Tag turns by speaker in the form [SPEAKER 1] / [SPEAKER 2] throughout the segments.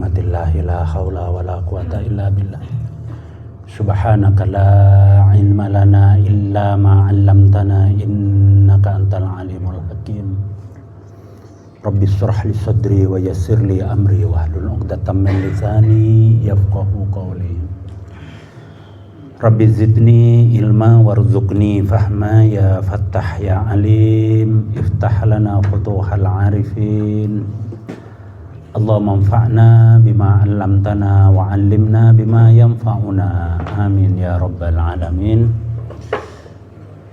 [SPEAKER 1] rahmatillahi la haula wa la quwata illa billah. Subhanaka la ilma lana illa ma 'allamtana innaka antal alimul hakim. Rabbi shrah li sadri wa yassir li amri wahlul 'uqdatam min lisani yafqahu qawli. Rabbi zidni ilma warzuqni fahma ya fattah ya alim. Iftah lana futuhal arifin. Allahumma anfa'na bima 'allamtana wa 'allimna bima yanfa'una. Amin ya rabbal alamin.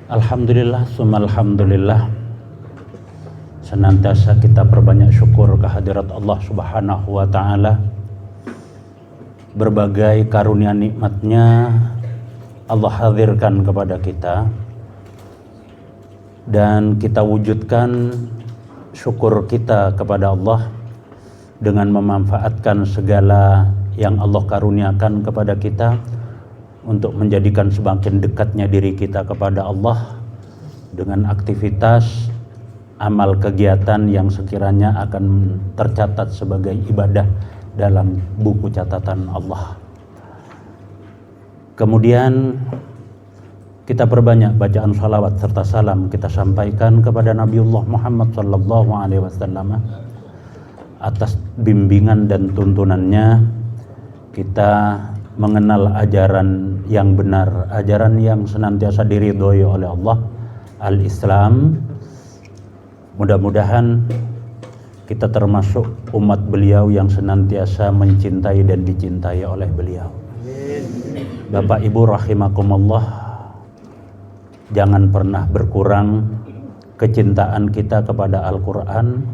[SPEAKER 1] Alhamdulillah summa alhamdulillah. Senantiasa kita berbanyak syukur kehadirat Allah Subhanahu wa taala. Berbagai karunia nikmatnya Allah hadirkan kepada kita, dan kita wujudkan syukur kita kepada Allah dengan memanfaatkan segala yang Allah karuniakan kepada kita untuk menjadikan semakin dekatnya diri kita kepada Allah dengan aktivitas amal kegiatan yang sekiranya akan tercatat sebagai ibadah dalam buku catatan Allah. Kemudian kita perbanyak bacaan salawat serta salam kita sampaikan kepada Nabiullah Muhammad sallallahu alaihi wasallam. Atas bimbingan dan tuntunannya kita mengenal ajaran yang benar, ajaran yang senantiasa diridhoi oleh Allah, al-Islam. Mudah-mudahan kita termasuk umat beliau yang senantiasa mencintai dan dicintai oleh beliau. Bapak Ibu rahimakumullah, jangan pernah berkurang kecintaan kita kepada Al-Quran,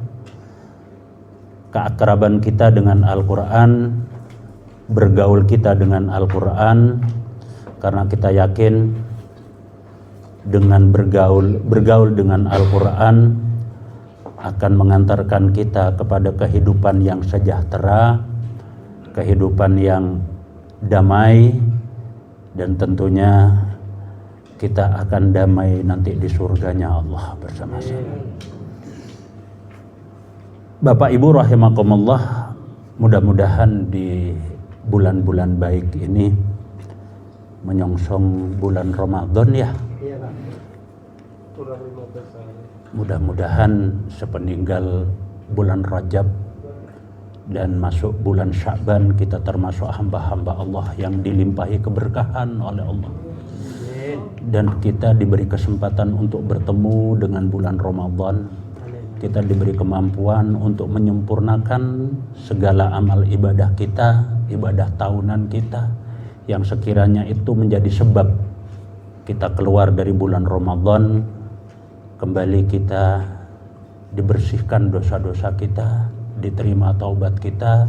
[SPEAKER 1] keakraban kita dengan Al-Quran, bergaul kita dengan Al-Quran, karena kita yakin dengan bergaul dengan Al-Quran akan mengantarkan kita kepada kehidupan yang sejahtera, kehidupan yang damai, dan tentunya kita akan damai nanti di surganya Allah bersama-sama. Bapak Ibu rahimakumullah, mudah-mudahan di bulan-bulan baik ini menyongsong bulan Ramadan ya.
[SPEAKER 2] Iya Pak. Kurang 15 hari.
[SPEAKER 1] Mudah-mudahan sepeninggal bulan Rajab dan masuk bulan Sya'ban kita termasuk hamba-hamba Allah yang dilimpahi keberkahan oleh Allah. Dan kita diberi kesempatan untuk bertemu dengan bulan Ramadan. Kita diberi kemampuan untuk menyempurnakan segala amal ibadah kita, ibadah tahunan kita, yang sekiranya itu menjadi sebab kita keluar dari bulan Ramadan, kembali kita dibersihkan dosa-dosa kita, diterima taubat kita,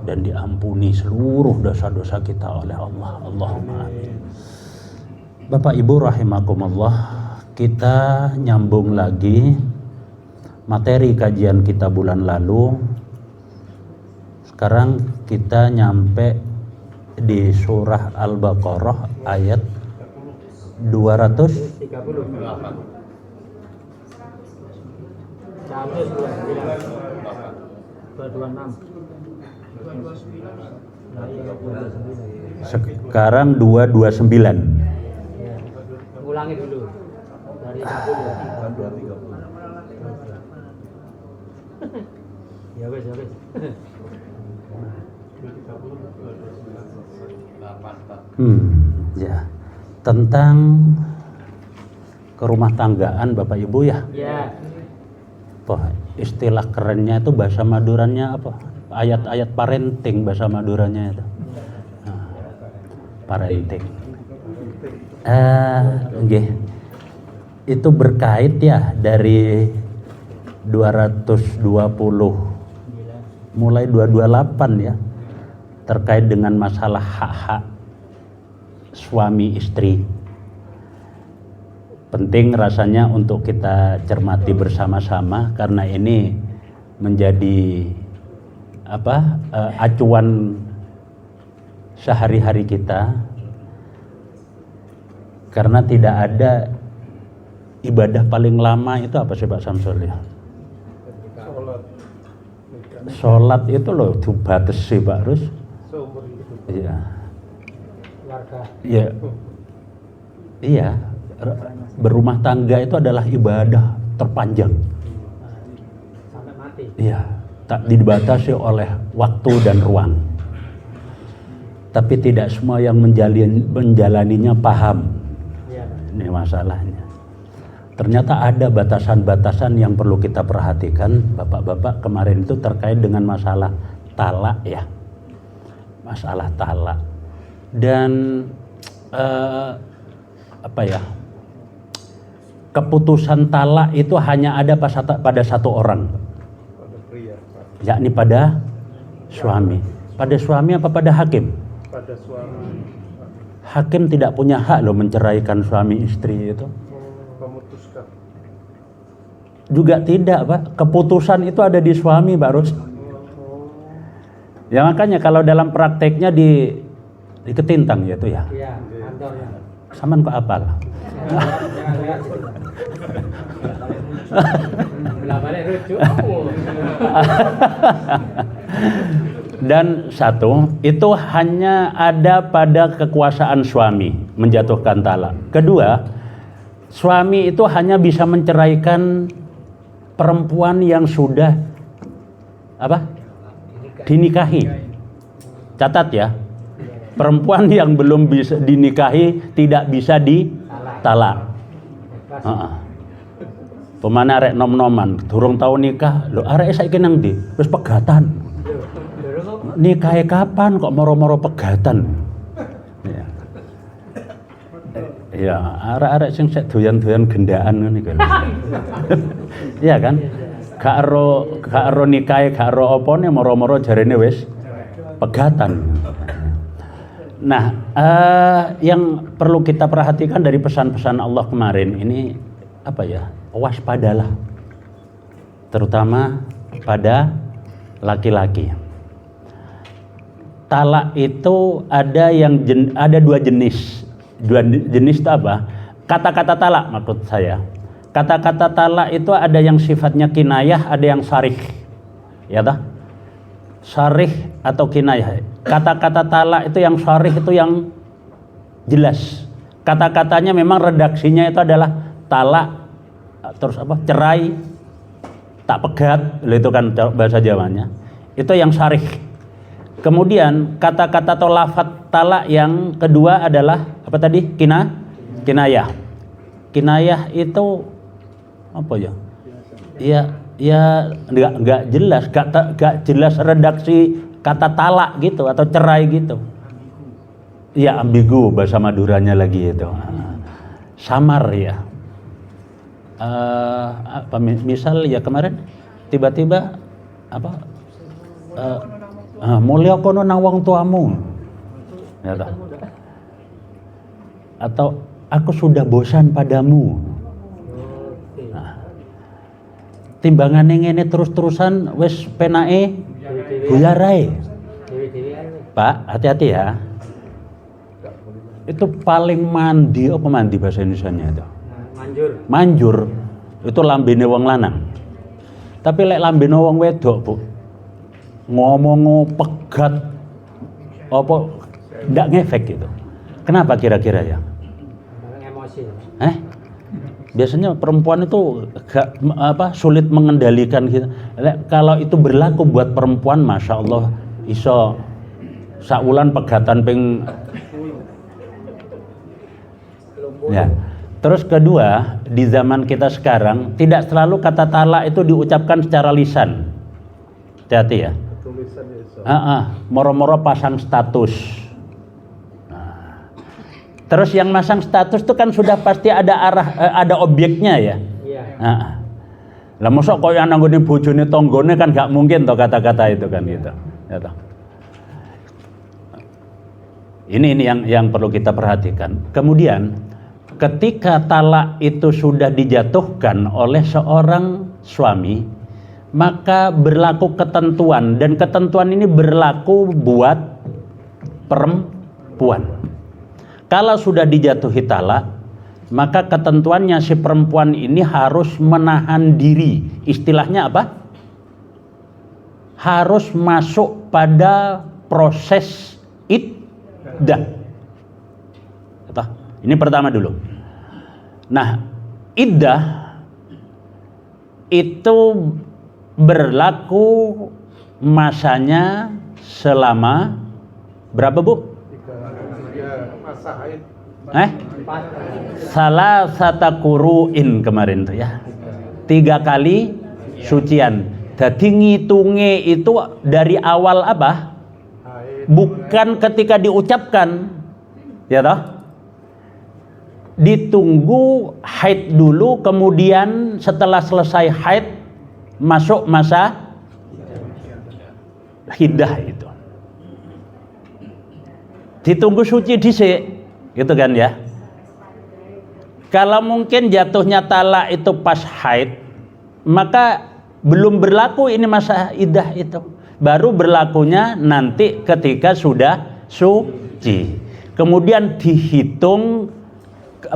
[SPEAKER 1] dan diampuni seluruh dosa-dosa kita oleh Allah. Allahumma amin. Bapak Ibu rahimakumullah, kita nyambung lagi materi kajian kita bulan lalu. Sekarang kita nyampe di surah Al-Baqarah ayat 238.
[SPEAKER 2] 226.
[SPEAKER 1] Sekarang 229.
[SPEAKER 2] Ulangi dulu dari 30. Ya wes.
[SPEAKER 1] Ya. Tentang kerumah tanggaan Bapak Ibu ya.
[SPEAKER 2] Ya.
[SPEAKER 1] Apa istilah kerennya itu, bahasa Maduranya apa? Ayat-ayat parenting bahasa Maduranya itu. Nah, parenting. Okay. Itu berkait ya dari 220 mulai 228 ya, terkait dengan masalah hak-hak suami istri. Penting rasanya untuk kita cermati bersama-sama, karena ini menjadi acuan sehari-hari kita, karena tidak ada ibadah paling lama itu apa sih Pak Samsul ya? sholat itu loh dibatasi Pak Rus.
[SPEAKER 2] Seumur hidup.
[SPEAKER 1] Iya.
[SPEAKER 2] Warga.
[SPEAKER 1] Iya. Iya. Berumah tangga itu adalah ibadah terpanjang.
[SPEAKER 2] Sampai mati.
[SPEAKER 1] Iya. Tak dibatasi oleh waktu dan ruang. Tapi tidak semua yang menjalaninya paham.
[SPEAKER 2] Iya.
[SPEAKER 1] Ini masalahnya. Ternyata ada batasan-batasan yang perlu kita perhatikan, Bapak-bapak. Kemarin itu terkait dengan masalah talak ya. Masalah talak. Dan keputusan talak itu hanya ada pada satu orang.
[SPEAKER 2] Pada pria.
[SPEAKER 1] Yakni pada suami. Pada suami apa pada hakim?
[SPEAKER 2] Pada suami.
[SPEAKER 1] Hakim tidak punya hak loh menceraikan suami istri itu.
[SPEAKER 2] Memutuskan.
[SPEAKER 1] Juga tidak Pak, keputusan itu ada di suami Pak Rus. Ya makanya kalau dalam prakteknya di Ketintang gitu ya.
[SPEAKER 2] Iya, kantornya.
[SPEAKER 1] Saman kok apal.
[SPEAKER 2] Jangan lihat situ. Belah balik rujuk.
[SPEAKER 1] Dan satu, itu hanya ada pada kekuasaan suami menjatuhkan talak. Kedua, suami itu hanya bisa menceraikan perempuan yang sudah dinikahi. Catat ya, perempuan yang belum bisa dinikahi tidak bisa ditalak. Pemana arek nom-noman, durung tau nikah, lho arek saiki nang ndi? Wis pegatan. Nikah kapan kok moro-moro pegatan? Ya. Ya, arek-arek sing sek doyan-doyan gendaan ngene iki. Iya kan? Gak ero nikahe, gak ero opone moro-moro jarene wis pegatan. Nah, yang perlu kita perhatikan dari pesan-pesan Allah kemarin ini waspadalah. Terutama pada laki-laki. Talak itu ada dua jenis. Dua jenis itu apa? Kata-kata talak maksud saya. Kata-kata talak itu ada yang sifatnya kinayah, ada yang sarih. Ya toh? Sarih atau kinayah. Kata-kata talak itu yang sarih itu yang jelas. Kata-katanya memang redaksinya itu adalah talak, terus cerai, tak pegat, itu kan bahasa Jawanya. Itu yang sarih. Kemudian kata-kata atau lafadz talak yang kedua adalah apa tadi? Kinayah. Kinayah itu apa ya? Ya enggak jelas, enggak jelas redaksi kata talak gitu atau cerai gitu. Ya ambigu bahasa Maduranya lagi itu. Samar ya. Misal ya kemarin tiba-tiba mulia kono nang wong tuamu. Ya toh. Atau aku sudah bosan padamu. Nah, timbangane ngene terus-terusan wis penake buyar ae. Pak, hati-hati ya. Itu paling mandi bahasa Indonesianya itu? Manjur. Itu lambene wong lanang. Tapi lek lambene wong wedok, Bu. Ngomong pegat ndak ngefek gitu. Kenapa kira-kira ya?
[SPEAKER 2] Emosi.
[SPEAKER 1] Biasanya perempuan itu sulit mengendalikan gitu. Kalau itu berlaku buat perempuan, masya Allah, iso saulan pegatan ping. Ya. Terus kedua, di zaman kita sekarang tidak selalu kata talak itu diucapkan secara lisan. Hati-hati ya. Moro-moro pasang status. Nah. Terus yang masang status itu kan sudah pasti ada objeknya ya.
[SPEAKER 2] Iya.
[SPEAKER 1] Lah mosok koyo nanggone bojone tanggane kan gak mungkin toh kata-kata itu kan gitu. Ya toh. Ini yang perlu kita perhatikan. Kemudian ketika talak itu sudah dijatuhkan oleh seorang suami, maka berlaku ketentuan, dan ketentuan ini berlaku buat perempuan. Kalau sudah dijatuhi talak, maka ketentuannya si perempuan ini harus menahan diri. Istilahnya apa? harus masuk pada proses iddah. Ini pertama dulu. Nah, iddah itu berlaku masanya selama berapa, Bu?
[SPEAKER 3] 3 masa haid.
[SPEAKER 1] Salah sata kuruin kemarin tuh ya. 3 kali sucian. Jadi ngitunge itu dari awal apa? Bukan ketika diucapkan, ya toh? Ditunggu haid dulu, kemudian setelah selesai haid masuk masa iddah itu. Ditunggu suci dhisik, gitu kan ya. Kalau mungkin jatuhnya talak itu pas haid, maka belum berlaku ini masa iddah itu. Baru berlakunya nanti ketika sudah suci. Kemudian dihitung ke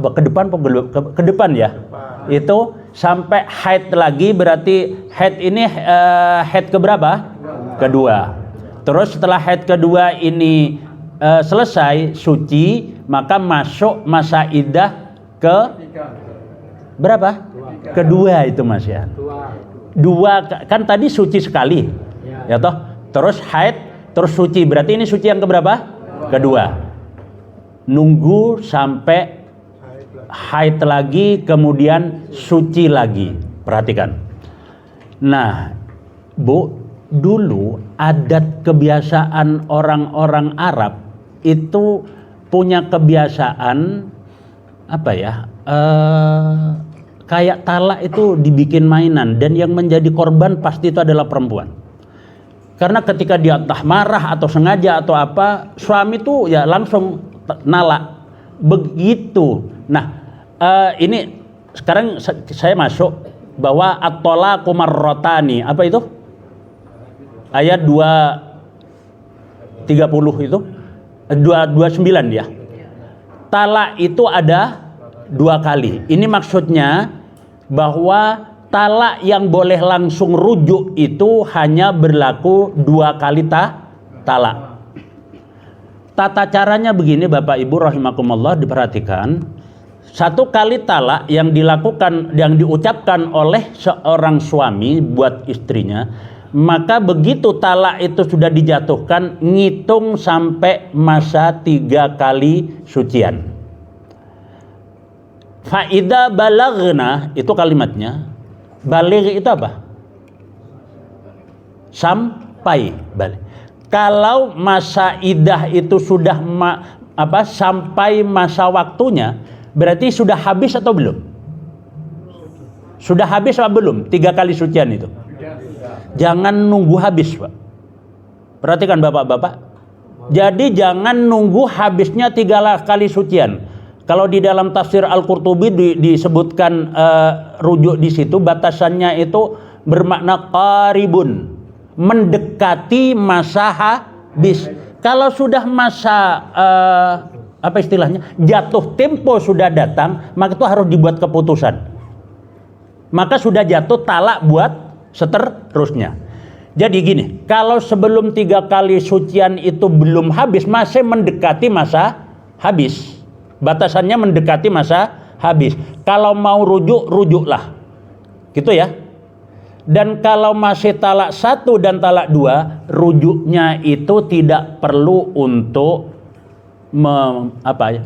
[SPEAKER 1] depan ya. Itu sampai haid lagi, berarti haid ini haid keberapa? Kedua. Terus setelah haid kedua ini selesai suci, maka masuk masa iddah ke berapa? Kedua itu Mas ya. Dua kan tadi suci sekali. Ya toh? Terus haid, terus suci. Berarti ini suci yang keberapa? Kedua. Nunggu sampai haid lagi, kemudian suci lagi. Perhatikan. Nah, Bu, dulu adat kebiasaan orang-orang Arab itu punya kebiasaan apa ya? Kayak talak itu dibikin mainan, dan yang menjadi korban pasti itu adalah perempuan. Karena ketika dia entah marah atau sengaja atau apa, suami itu ya langsung nalak. Begitu. Nah, ini sekarang saya masuk bahwa at-talaqu marratani. Apa itu? Ayat 230 itu 229 ya. Talak itu ada 2 kali. Ini maksudnya bahwa talak yang boleh langsung rujuk itu hanya berlaku 2 kali talak. Tata caranya begini Bapak Ibu rahimakumullah, diperhatikan. 1 kali talak yang dilakukan, yang diucapkan oleh seorang suami buat istrinya, maka begitu talak itu sudah dijatuhkan, ngitung sampai masa 3 kali sucian. Faida balagna itu kalimatnya. Baligh itu apa? Sampai balik. Kalau masa iddah itu sudah sampai masa waktunya, berarti sudah habis atau belum? Sudah habis atau belum? 3 kali sucian itu. Jangan nunggu habis, Pak. Perhatikan Bapak-bapak. Jadi jangan nunggu habisnya 3 kali sucian. Kalau di dalam tafsir Al-Qurtubi disebutkan rujuk di situ, batasannya itu bermakna qaribun, mendekati masa habis. Kalau sudah masa apa istilahnya, jatuh tempo sudah datang, maka itu harus dibuat keputusan. Maka sudah jatuh talak buat seterusnya. Jadi gini, kalau sebelum 3 kali sucian itu belum habis, masih mendekati masa habis. Batasannya mendekati masa habis. Kalau mau rujuk, rujuklah. Gitu ya. Dan kalau masih talak 1 dan talak 2, rujuknya itu tidak perlu untuk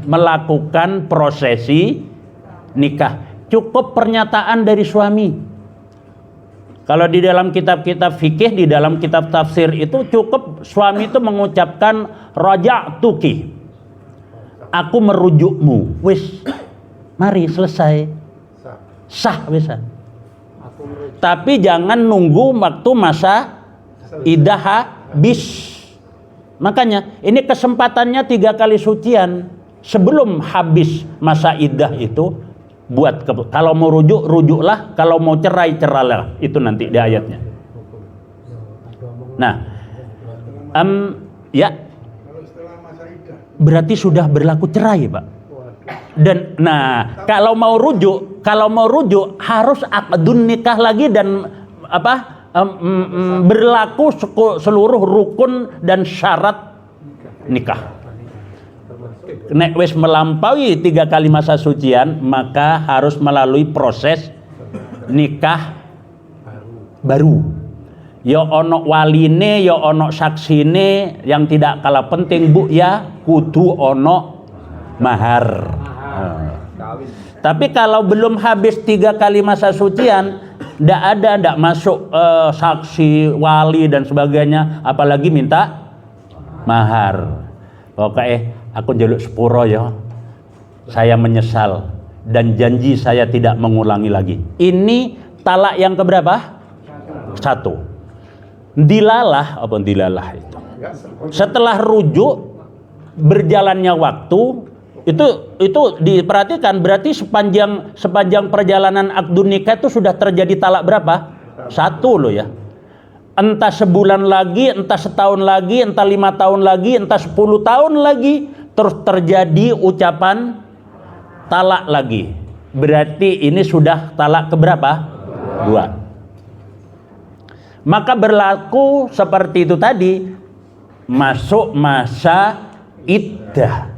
[SPEAKER 1] melakukan prosesi nikah. Cukup pernyataan dari suami. Kalau di dalam kitab-kitab fikih, di dalam kitab tafsir itu cukup suami itu mengucapkan raja'tuki, aku merujukmu, wis, mari selesai, sah bisa. Tapi jangan nunggu waktu masa iddah habis. Makanya ini kesempatannya 3 kali sucian sebelum habis masa iddah itu. Buat kalau mau rujuk, rujuklah. Kalau mau cerai, cerailah. Itu nanti di ayatnya. Nah, ya. Berarti sudah berlaku cerai, Pak. Dan kalau mau rujuk harus akdun nikah lagi dan berlaku seluruh rukun dan syarat nikah. Nek wis melampaui 3 kali masa sucian, maka harus melalui proses nikah baru. Ya ono waline, ya ono saksine, yang tidak kalah penting Bu ya, kudu ono mahar. Tapi kalau belum habis 3 kali masa sucian, ndak masuk saksi, wali dan sebagainya, apalagi minta mahar. Oke, aku njaluk sepuro ya. Saya menyesal dan janji saya tidak mengulangi lagi. Ini talak yang keberapa? 1. Dilalah itu. Setelah rujuk, berjalannya waktu, itu diperhatikan, berarti sepanjang perjalanan akdun nikah itu sudah terjadi talak berapa? 1 loh ya. Entah sebulan lagi, entah setahun lagi, entah 5 tahun lagi, entah 10 tahun lagi, terus terjadi ucapan talak lagi. Berarti ini sudah talak keberapa? 2. Maka berlaku seperti itu tadi, masuk masa iddah.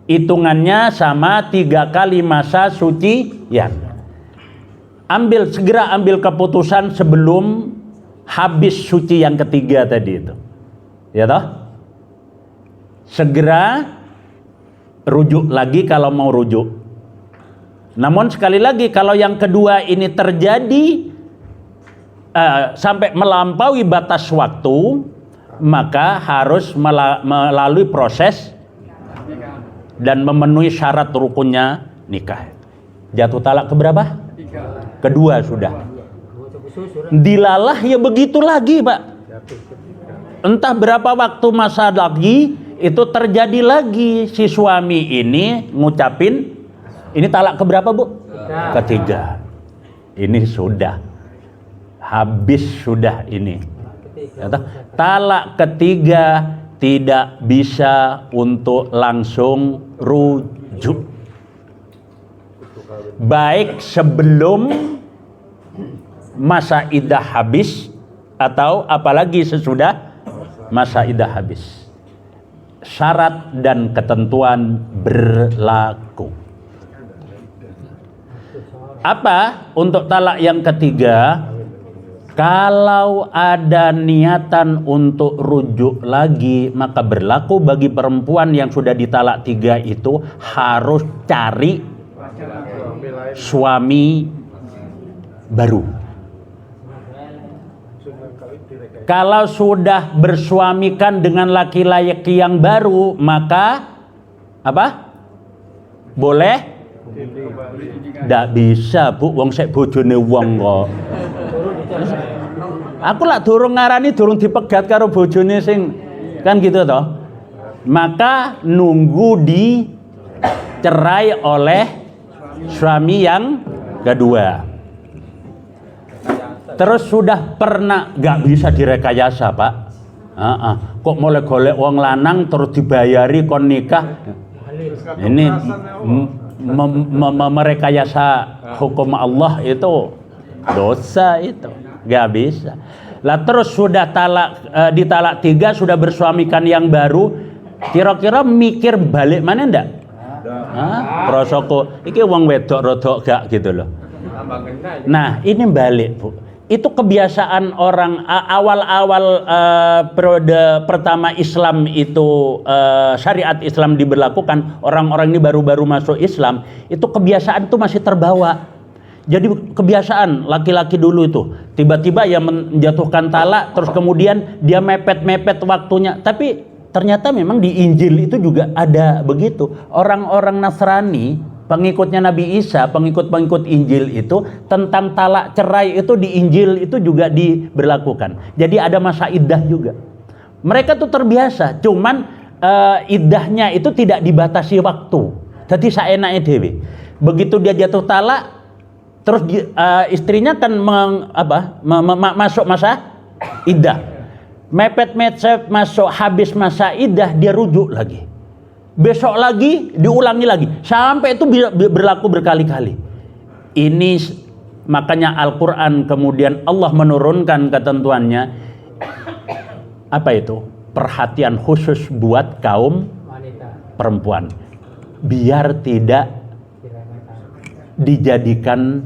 [SPEAKER 1] Hitungannya sama 3 kali masa suci ya. Segera ambil keputusan sebelum habis suci yang ketiga tadi itu. Ya toh? Segera rujuk lagi kalau mau rujuk. Namun sekali lagi, kalau yang kedua ini terjadi sampai melampaui batas waktu, maka harus melalui proses dan memenuhi syarat rukunnya nikah. Jatuh talak keberapa? Kedua sudah. Dilalah ya begitu lagi, Pak. Entah berapa waktu masa lagi, itu terjadi lagi si suami ini ngucapin, ini talak keberapa Bu? Ketiga. Ini sudah habis sudah ini. Talak ketiga tidak bisa untuk langsung rujuk. Baik sebelum masa iddah habis atau apalagi sesudah masa iddah habis. Syarat dan ketentuan berlaku. Apa untuk talak yang ketiga? Kalau ada niatan untuk rujuk lagi, maka berlaku bagi perempuan yang sudah ditalak 3 itu harus cari suami baru. Kalau sudah bersuamikan dengan laki-laki yang baru, maka apa? Boleh? Ndak bisa Bu, wong sek bojone wong kok. Aku lah durung ngarani, durung dipegat karo bojone sing kan gitu toh. Maka nunggu dicerai oleh suami yang kedua. Terus sudah pernah, gak bisa direkayasa Pak. Kok mulai golek wong lanang terus dibayari kon nikah. Ini merekayasa hukum Allah itu dosa itu. Gak bisa. Lah terus sudah ditalak 3, sudah bersuamikan yang baru, kira-kira mikir balik mana ndak? Prosoko, iki wong wedok rodok gak gitu loh. Nah ini balik Bu. Itu kebiasaan orang awal-awal periode pertama Islam itu syariat Islam diberlakukan, orang-orang ini baru-baru masuk Islam, itu kebiasaan itu masih terbawa. Jadi kebiasaan laki-laki dulu itu tiba-tiba ya menjatuhkan talak, terus kemudian dia mepet-mepet waktunya. Tapi ternyata memang di Injil itu juga ada begitu. Orang-orang Nasrani, pengikutnya Nabi Isa, pengikut-pengikut Injil itu, tentang talak cerai itu di Injil itu juga diberlakukan. Jadi ada masa iddah juga. Mereka tuh terbiasa, cuman iddahnya itu tidak dibatasi waktu. Jadi saenake dhewe. Begitu dia jatuh talak, terus istrinya kan masuk masa iddah. Mepet-mepet masuk habis masa iddah, dia rujuk lagi. Besok lagi diulangi lagi sampai itu berlaku berkali-kali. Ini Makanya Al-Quran kemudian Allah menurunkan ketentuannya. Apa itu? Perhatian khusus buat kaum
[SPEAKER 2] Wanita.
[SPEAKER 1] perempuan. Biar tidak
[SPEAKER 2] Diremehkan.
[SPEAKER 1] dijadikan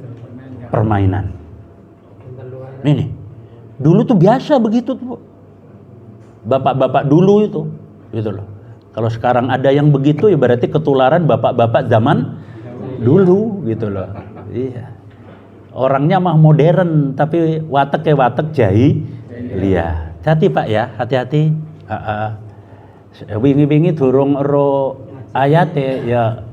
[SPEAKER 1] permainan.
[SPEAKER 2] Tenteluan.
[SPEAKER 1] Ini dulu tuh biasa begitu tuh. Bapak-bapak dulu itu gitu loh. Kalau sekarang ada yang begitu ya berarti ketularan bapak-bapak zaman dulu gitu loh. Iya. Orangnya mah modern tapi watek ke watek jahiliyah. Hati Pak ya, hati-hati. Wingi-wingi durung ero ayate ya.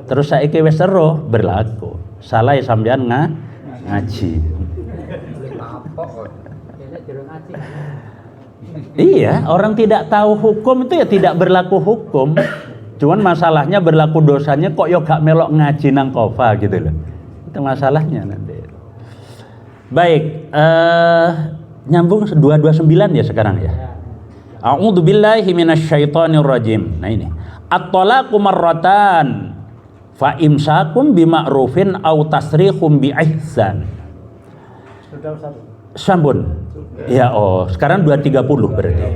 [SPEAKER 1] Terus saiki wis ero berlaku. Salah ya sampean ngaji.
[SPEAKER 2] Biasanya jero ngaji.
[SPEAKER 1] Iya, orang tidak tahu hukum itu ya tidak berlaku hukum. Cuman masalahnya berlaku dosanya kok yo gak melok ngaji nang kofa gitu loh. Itu masalahnya nanti. Baik, nyambung 229 ya sekarang ya. A'udzu billahi minasyaitonir rajim. Nah ini. At-talaqu marratan fa imsakum bima'rufin aw tasrihum bi ihsan.
[SPEAKER 2] Sudah satu.
[SPEAKER 1] Sambun. Ya sekarang 230 berarti.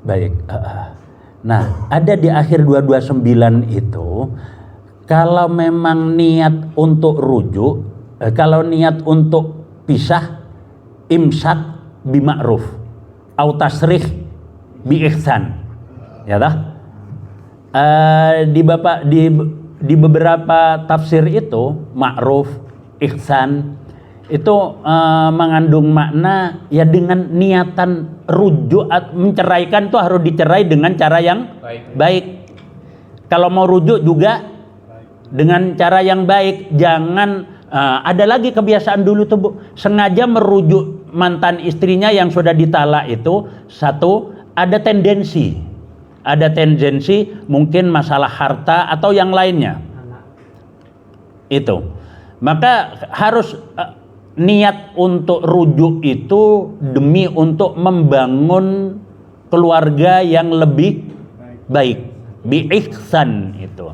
[SPEAKER 1] Baik. Nah, ada di akhir 229 itu kalau memang niat untuk rujuk, kalau niat untuk pisah imsak bima'ruf au tasrih bi ihsan. Ya dah? Di beberapa tafsir itu ma'ruf, ihsan itu mengandung makna ya dengan niatan rujuk menceraikan itu harus dicerai dengan cara yang baik. Kalau mau rujuk juga dengan cara yang baik. Jangan ada lagi kebiasaan dulu tuh Bu, sengaja merujuk mantan istrinya yang sudah ditalak itu. Satu, ada tendensi mungkin masalah harta atau yang lainnya. Itu maka harus niat untuk rujuk itu demi untuk membangun keluarga yang lebih baik, bi ihsan itu.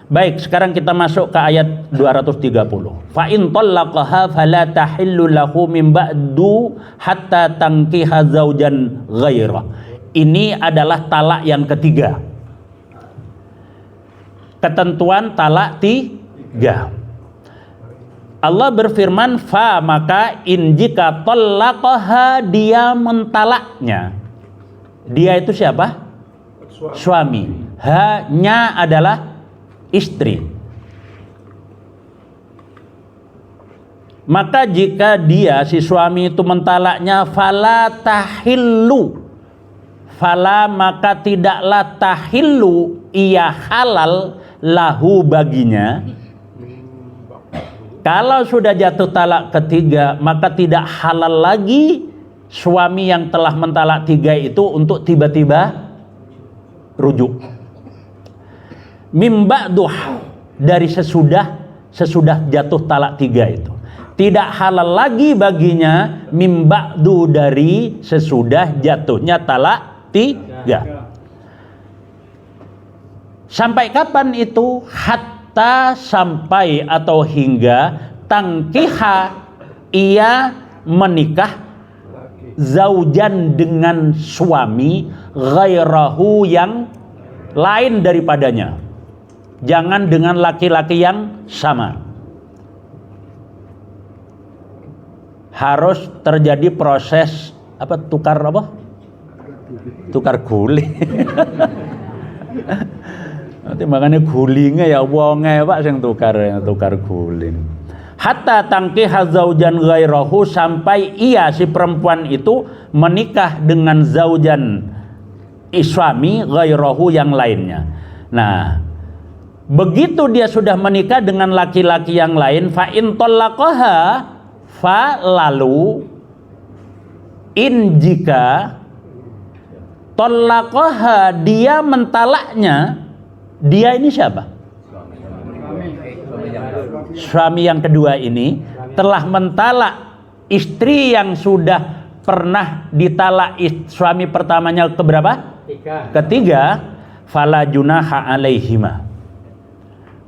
[SPEAKER 1] Baik, sekarang kita masuk ke ayat 230. Fa in talaqaha fala tahillu lahu min ba'du hatta tankiha zaujan ghaira. Ini adalah talak yang ketiga. Ketentuan talak tiga. Allah berfirman, fa maka in jika talaqaha dia mentalaknya. Dia itu siapa? Suami. Ha-nya adalah istri. Maka jika dia si suami itu mentalaknya, fala tahillu. Fala maka tidaklah tahillu ia halal lahu baginya. Kalau sudah jatuh talak ketiga, maka tidak halal lagi suami yang telah mentalak tiga itu untuk tiba-tiba rujuk. Mim ba'du dari sesudah jatuh talak tiga itu. Tidak halal lagi baginya mim ba'du dari sesudah jatuhnya talak tiga. Sampai kapan itu? Sampai atau hingga tangkiha ia menikah zaujan dengan suami ghairahu yang lain daripadanya. Jangan dengan laki-laki yang sama. Harus terjadi proses tukar guling. Nanti makanya gulingnya ya wonge Pak sing tukar guling. Hatta tangkiha zaujan ghairahu sampai ia si perempuan itu menikah dengan zaujan suami ghairahu yang lainnya. Nah, begitu dia sudah menikah dengan laki-laki yang lain, fa in talaqaha fa lalu in jika talaqaha dia mentalaknya. Dia ini siapa? Suami yang kedua ini telah mentalak istri yang sudah pernah ditalak suami pertamanya keberapa?
[SPEAKER 2] Tiga.
[SPEAKER 1] Ketiga. fala junaha alaihima.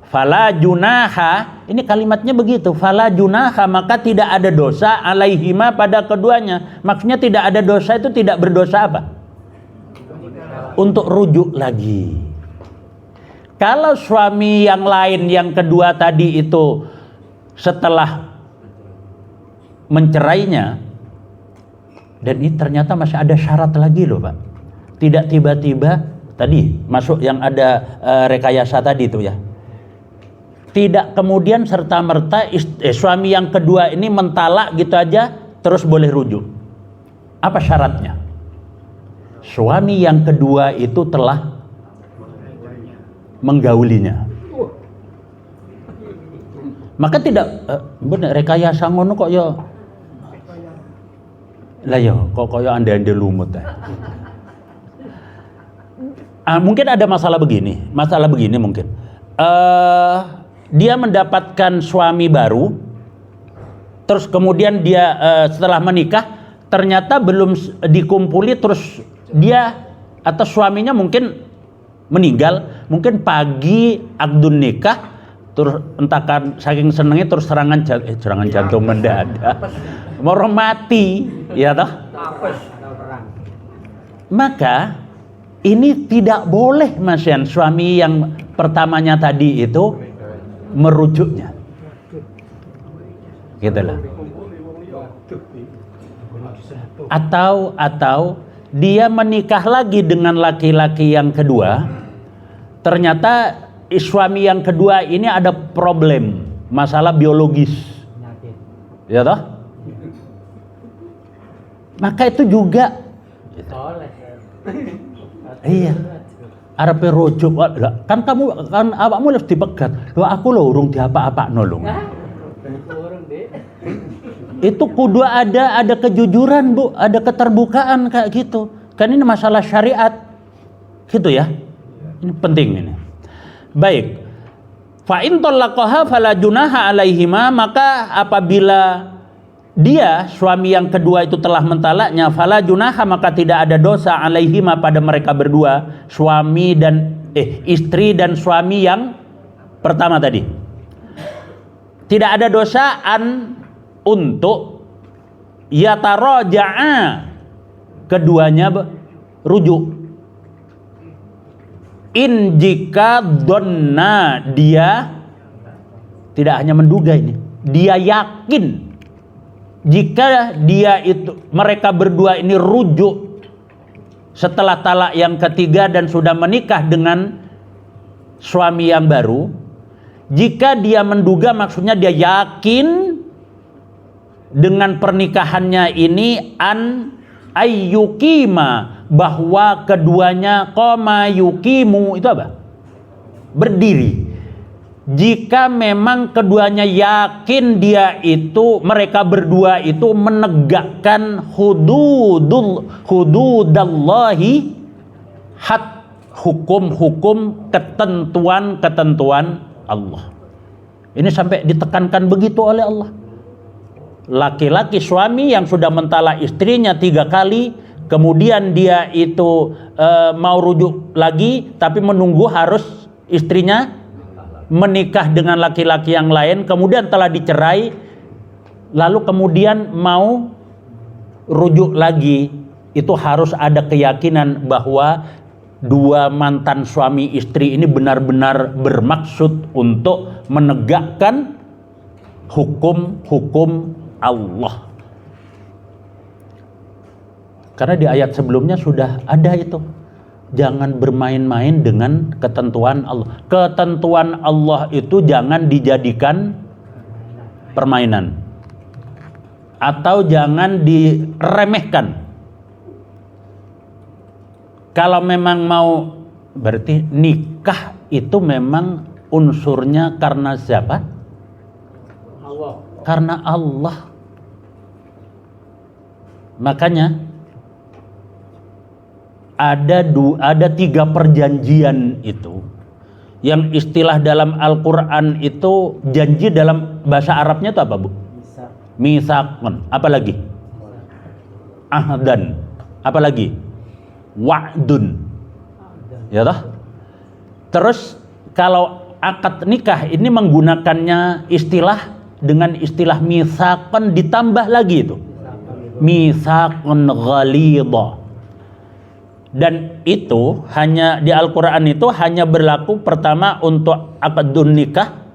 [SPEAKER 1] Fala junaha, ini kalimatnya begitu, fala junaha, maka tidak ada dosa alaihima pada keduanya. Maksudnya tidak ada dosa itu tidak berdosa apa? Untuk rujuk lagi. Kalau suami yang lain yang kedua tadi itu setelah mencerainya, dan ini ternyata masih ada syarat lagi loh Pak. Tidak tiba-tiba tadi masuk yang ada rekayasa tadi itu ya. Tidak kemudian serta-merta suami yang kedua ini mentalak gitu aja terus boleh rujuk. Apa syaratnya? Suami yang kedua itu telah menggaulinya. Maka tidak bener rekayasa ngono kok ya. Lah ya kok koyo ande-ande lumut ya. Mungkin ada masalah begini mungkin. Dia mendapatkan suami baru, terus kemudian dia setelah menikah ternyata belum dikumpuli, terus dia atau suaminya mungkin meninggal, mungkin pagi akdun nikah, terus entah kan saking senengnya terus serangan jantung mendadak, mau mati, ya toh? Maka ini tidak boleh Mas Yan, suami yang pertamanya tadi itu merujuknya, gitulah. Atau dia menikah lagi dengan laki-laki yang kedua, ternyata suami yang kedua ini ada problem, masalah biologis, ya toh? Maka itu juga, iya. Arepe rujuk kan kamu kan awakmu harus dipegat. Lho aku lho urung diapa-apakno lho. Itu kudu ada kejujuran Bu, ada keterbukaan kayak gitu. Kan ini masalah syariat. Gitu ya. Ini penting ini. Baik. Fa in talaqaha fala junaha alaihima, maka apabila dia suami yang kedua itu telah mentalaknya, fala junaha, maka tidak ada dosa alaihima pada mereka berdua, suami dan istri dan suami yang pertama tadi. Tidak ada dosaan untuk yataraja'a, keduanya rujuk. In jika donna, dia tidak hanya menduga ini, dia yakin jika dia itu mereka berdua ini rujuk setelah talak yang ketiga dan sudah menikah dengan suami yang baru, jika dia menduga maksudnya dia yakin dengan pernikahannya ini an ayyukima, bahwa keduanya koma yukimu itu apa? Berdiri. Jika memang keduanya yakin dia itu, mereka berdua itu menegakkan hududallahi, hukum-hukum, ketentuan-ketentuan Allah. Ini sampai ditekankan begitu oleh Allah. Laki-laki suami yang sudah mentalak istrinya 3 kali, kemudian dia itu mau rujuk lagi, tapi menunggu harus istrinya menikah dengan laki-laki yang lain, kemudian telah dicerai, lalu kemudian mau rujuk lagi, itu harus ada keyakinan bahwa dua mantan suami istri ini benar-benar bermaksud untuk menegakkan hukum-hukum Allah. Karena di ayat sebelumnya sudah ada itu. Jangan bermain-main dengan ketentuan Allah. Ketentuan Allah itu jangan dijadikan permainan. Atau jangan diremehkan. Kalau memang mau, berarti nikah itu memang unsurnya karena siapa?
[SPEAKER 2] Allah.
[SPEAKER 1] Karena Allah. Makanya ada 3 perjanjian itu, yang istilah dalam Al-Quran itu janji, dalam bahasa Arabnya itu apa Bu? Mitsaqan. Apa lagi? Ahdan. Apa lagi? Wa'dun. Ya toh? Terus kalau akad nikah ini menggunakannya dengan istilah mitsaqan, ditambah lagi itu mitsaqan ghalidha. Dan itu hanya di Al-Quran itu hanya berlaku pertama untuk akadun nikah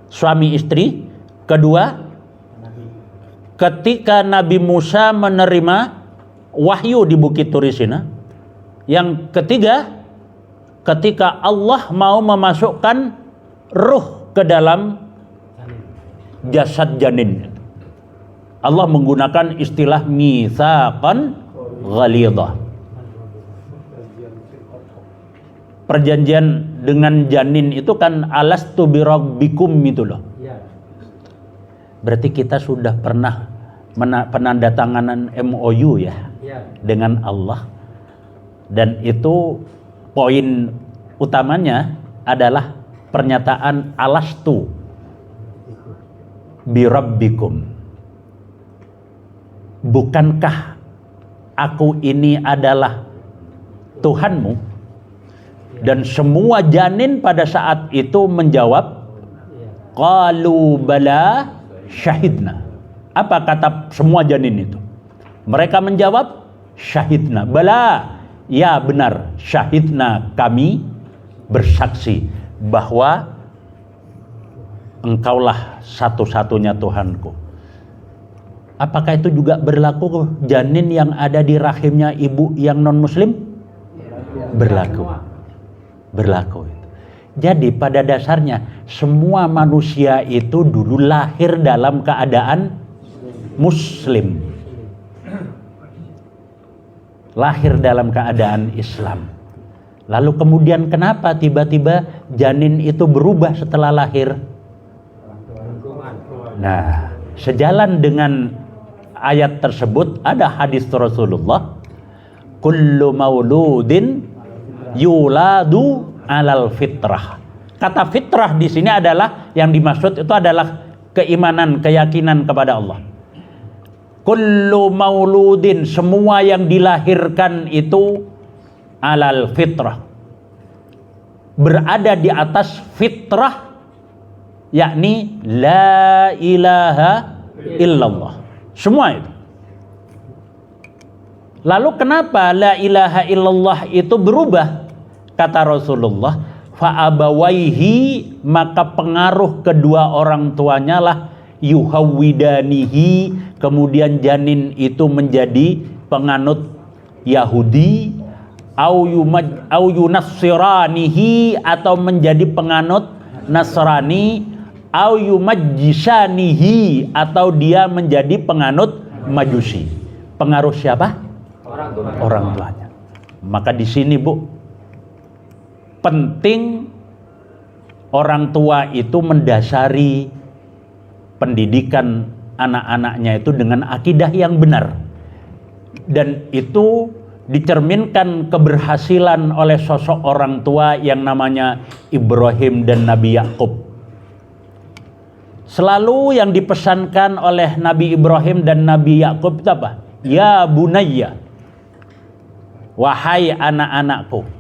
[SPEAKER 1] suami istri, kedua ketika Nabi Musa menerima wahyu di Bukit Turisina, yang ketiga ketika Allah mau memasukkan ruh ke dalam jasad janin. Allah menggunakan istilah mitsaqan ghalidha. Perjanjian dengan janin itu kan alastu birabbikum itu loh. Berarti kita sudah pernah penandatanganan MOU ya dengan Allah. Dan itu poin utamanya adalah pernyataan alastu birabbikum. Bukankah aku ini adalah Tuhanmu? Dan semua janin pada saat itu menjawab, qalu bala syahidna. Apa kata semua janin itu? Mereka menjawab syahidna. Bala, ya benar, syahidna, kami bersaksi bahwa engkaulah satu-satunya Tuhanku. Apakah itu juga berlaku janin yang ada di rahimnya ibu yang non muslim? Berlaku. Jadi pada dasarnya semua manusia itu dulu lahir dalam keadaan muslim, lahir dalam keadaan Islam. Lalu kemudian kenapa tiba-tiba janin itu berubah setelah lahir? Nah, sejalan dengan ayat tersebut ada hadis Rasulullah, kullu mauludin yuladu alal fitrah. Kata fitrah di sini adalah yang dimaksud itu adalah keimanan, keyakinan kepada Allah. Kullu mauludin, semua yang dilahirkan itu alal fitrah, berada di atas fitrah, yakni la ilaha illallah. Semua itu. Lalu kenapa la ilaha illallah itu berubah? Kata Rasulullah, fa'abawaihi, maka pengaruh kedua orang tuanya lah yuhawwidanihi, kemudian janin itu menjadi penganut Yahudi, au yunassiranihi, atau menjadi penganut Nasrani, au yumajjisanihi, atau dia menjadi penganut Majusi. Pengaruh siapa? Orang tuanya. Maka di sini Bu, penting orang tua itu mendasari pendidikan anak-anaknya itu dengan akidah yang benar. Dan itu dicerminkan keberhasilan oleh sosok orang tua yang namanya Ibrahim dan Nabi Yakub. Selalu yang dipesankan oleh Nabi Ibrahim dan Nabi Yakub itu apa? Ya bunayya, wahai anak-anakku.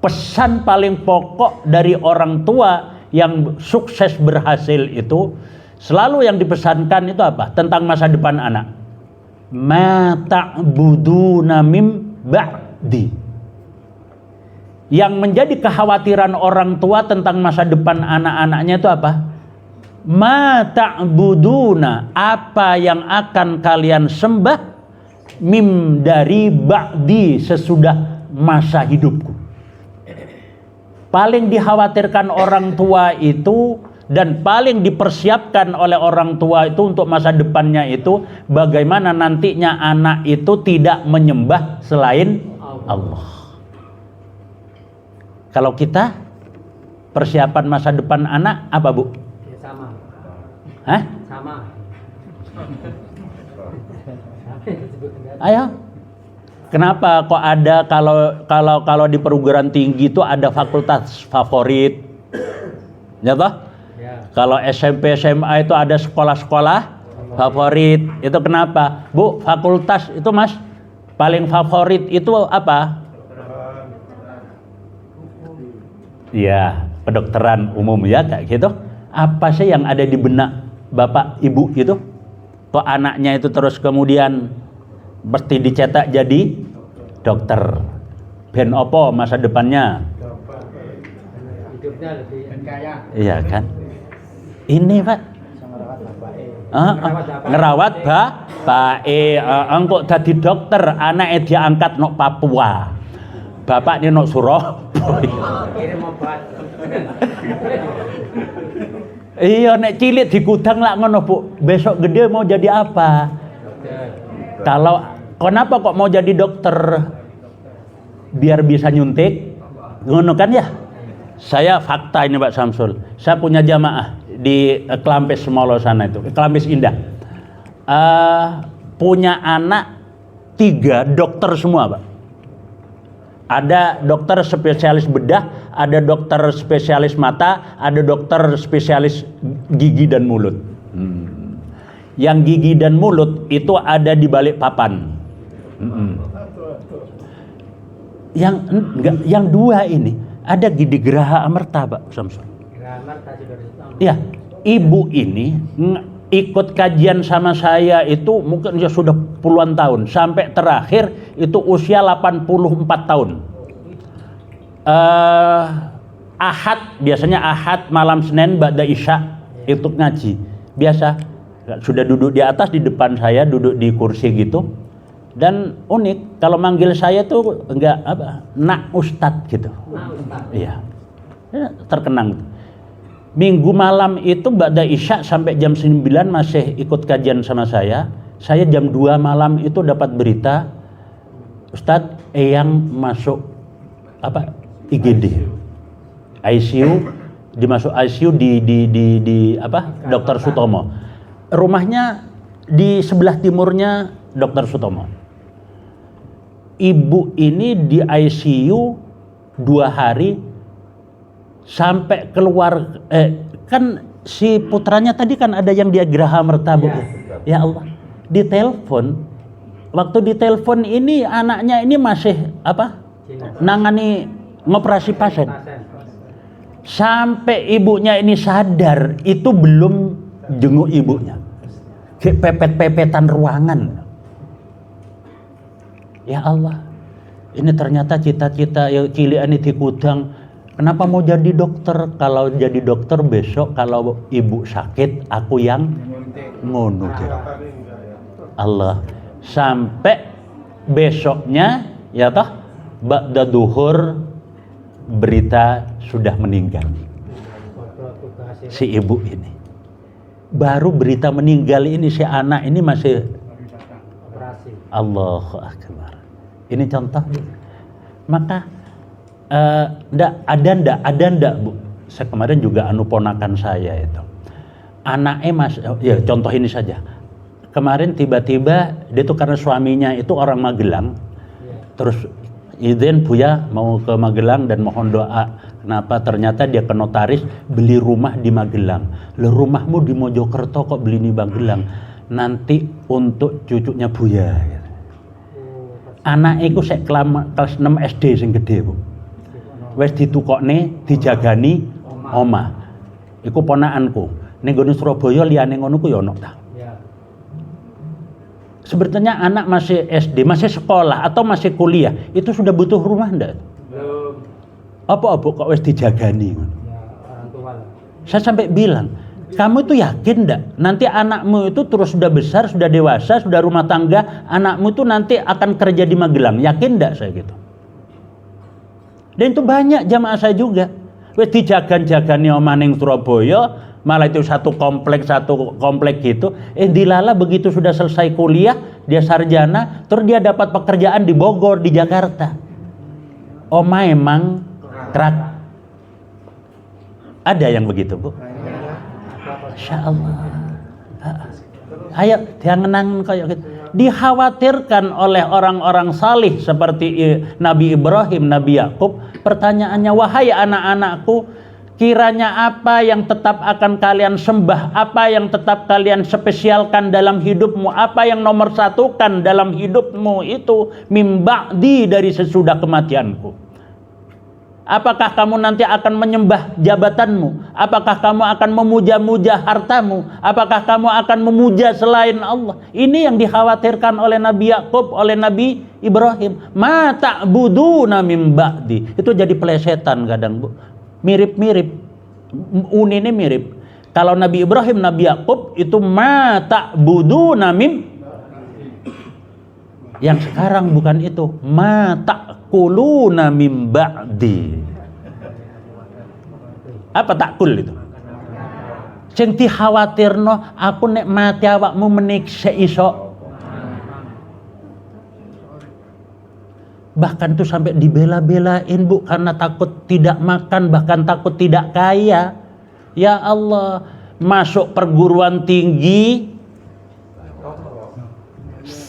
[SPEAKER 1] Pesan paling pokok dari orang tua yang sukses berhasil itu, selalu yang dipesankan itu apa? Tentang masa depan anak. Ma ta'buduna mim ba'di. Yang menjadi kekhawatiran orang tua tentang masa depan anak-anaknya itu apa? Ma ta'buduna, apa yang akan kalian sembah, mim, dari, ba'di, sesudah masa hidupku. Paling dikhawatirkan orang tua itu dan paling dipersiapkan oleh orang tua itu untuk masa depannya itu, bagaimana nantinya anak itu tidak menyembah selain Allah. Kalau kita persiapan masa depan anak apa, Bu?
[SPEAKER 2] Ya, sama.
[SPEAKER 1] Hah?
[SPEAKER 2] Sama.
[SPEAKER 1] Ayo. Kenapa kok ada kalau di perguruan tinggi itu ada fakultas favorit? Ya toh?
[SPEAKER 2] Ya.
[SPEAKER 1] Kalau SMP SMA itu ada sekolah-sekolah favorit. Itu kenapa? Bu, fakultas itu Mas paling favorit itu apa? ya kedokteran umum ya kayak gitu. Apa sih yang ada di benak bapak ibu gitu? Kok anaknya itu terus kemudian mesti dicetak jadi dokter? Ben opo masa depannya?
[SPEAKER 2] Hidupnya lebih kaya.
[SPEAKER 1] Iya kan? Ini Pak. Ngerawat bapak engkok dadi dokter, anaknya diangkat nok Papua. Bapak ini nok Surabaya.
[SPEAKER 2] Kirim obat.
[SPEAKER 1] Iya nek cilik di gudang lah ngono Bu. Besok gede mau jadi apa? Kalau kenapa kok mau jadi dokter? Biar bisa nyuntik. Ngono kan ya? Saya fakta ini Pak Samsul. Saya punya jamaah di Kelampis Semolo sana itu, Kelampis Indah. Punya anak 3 dokter semua Pak. Ada dokter spesialis bedah, ada dokter spesialis mata, ada dokter spesialis gigi dan mulut. Yang gigi dan mulut itu ada di balik papan. Yang 2 ini ada di Geraha Amerta Pak Samsul.
[SPEAKER 2] Geraha Amerta
[SPEAKER 1] Ya, ibu ini ikut kajian sama saya itu mungkin ya sudah puluhan tahun, sampai terakhir itu usia 84 tahun. Ahad, biasanya Ahad malam Senin ba'da Isya itu ngaji. Biasa sudah duduk di atas di depan saya, duduk di kursi gitu. Dan unik kalau manggil saya tuh enggak apa, nak ustadz gitu. Iya. Terkenang. Minggu malam itu ba'da Isya sampai jam 9 masih ikut kajian sama saya. Saya jam 2 malam itu dapat berita Ustadz Eyang masuk apa IGD. ICU, dimasuk ICU di apa? Dr. Sutomo. Rumahnya di sebelah timurnya Dr. Sutomo. Ibu ini di ICU 2 hari sampai keluar kan si putranya tadi kan ada yang dia Geraha Amerta Bu. Ya Allah, ditelepon. Waktu ditelepon ini anaknya ini masih apa? Nangani ngoperasi pasien. Sampai ibunya ini sadar itu belum jenguk ibunya. Kayak pepet-pepetan ruangan. Ya Allah, ini ternyata cita-cita yang cilik ini di gudang. Kenapa mau jadi dokter? Kalau jadi dokter besok kalau ibu sakit aku yang ngono. Allah. Sampai besoknya ya toh ba'da duhur berita sudah meninggal. Si ibu ini. Baru berita meninggal ini si anak ini masih operasi. Allahu Akbar. Ini contoh. Maka ada ndak Bu? Saya kemarin juga ponakan saya itu. Anaknya ya contoh ini saja. Kemarin tiba-tiba dia tuh karena suaminya itu orang Magelang. Terus izin Buya mau ke Magelang dan mohon doa. Kenapa? Ternyata dia ke notaris beli rumah di Magelang. Loh, rumahmu di Mojokerto kok beli di Magelang? Nanti untuk cucunya Buya. Anaknya itu saya kelas 6 SD sing gede Bu. Wes ditukokne dijagani omah. Iku ponakanku. Ning gone Surabaya liyane ngono ku ya ono ta. Sebetulnya anak masih SD, masih sekolah atau masih kuliah, itu sudah butuh rumah ndak? Belum. Apa-apa kok wes dijagani ngono. Ya, orang tua. Saya sampai bilang, kamu itu yakin ndak nanti anakmu itu terus sudah besar, sudah dewasa, sudah rumah tangga, anakmu itu nanti akan kerja di Magelang? Yakin ndak saya gitu? Dan itu banyak jamaah saya juga. Wes dijagan-jagani omah ning Surabaya, malah itu satu komplek gitu. Dilala begitu sudah selesai kuliah, dia sarjana, terus dia dapat pekerjaan di Bogor, di Jakarta. Omah emang kerak. Ada yang begitu Bu? Masya Allah. Ayo jangan kayak gitu. Dikhawatirkan oleh orang-orang salih seperti Nabi Ibrahim, Nabi Yakub. Pertanyaannya, wahai anak-anakku, kiranya apa yang tetap akan kalian sembah, apa yang tetap kalian spesialkan dalam hidupmu, apa yang nomor satukan dalam hidupmu itu mim ba'di dari sesudah kematianku. Apakah kamu nanti akan menyembah jabatanmu? Apakah kamu akan memuja-muja hartamu? Apakah kamu akan memuja selain Allah? Ini yang dikhawatirkan oleh Nabi Yakub, oleh Nabi Ibrahim. Ma ta'buduna min ba'di. Itu jadi pelesetan kadang, Bu. Mirip-mirip. Ini mirip. Kalau Nabi Ibrahim, Nabi Yakub itu ma ta'buduna min. Yang sekarang bukan itu. Ma ta'kuluna min ba'di. Apa ta'kul itu? Sing dikhawatirno aku nek mati awakmu meniksa iso. Bahkan tuh sampai dibela-belain, Bu, karena takut tidak makan, bahkan takut tidak kaya. Ya Allah, masuk perguruan tinggi,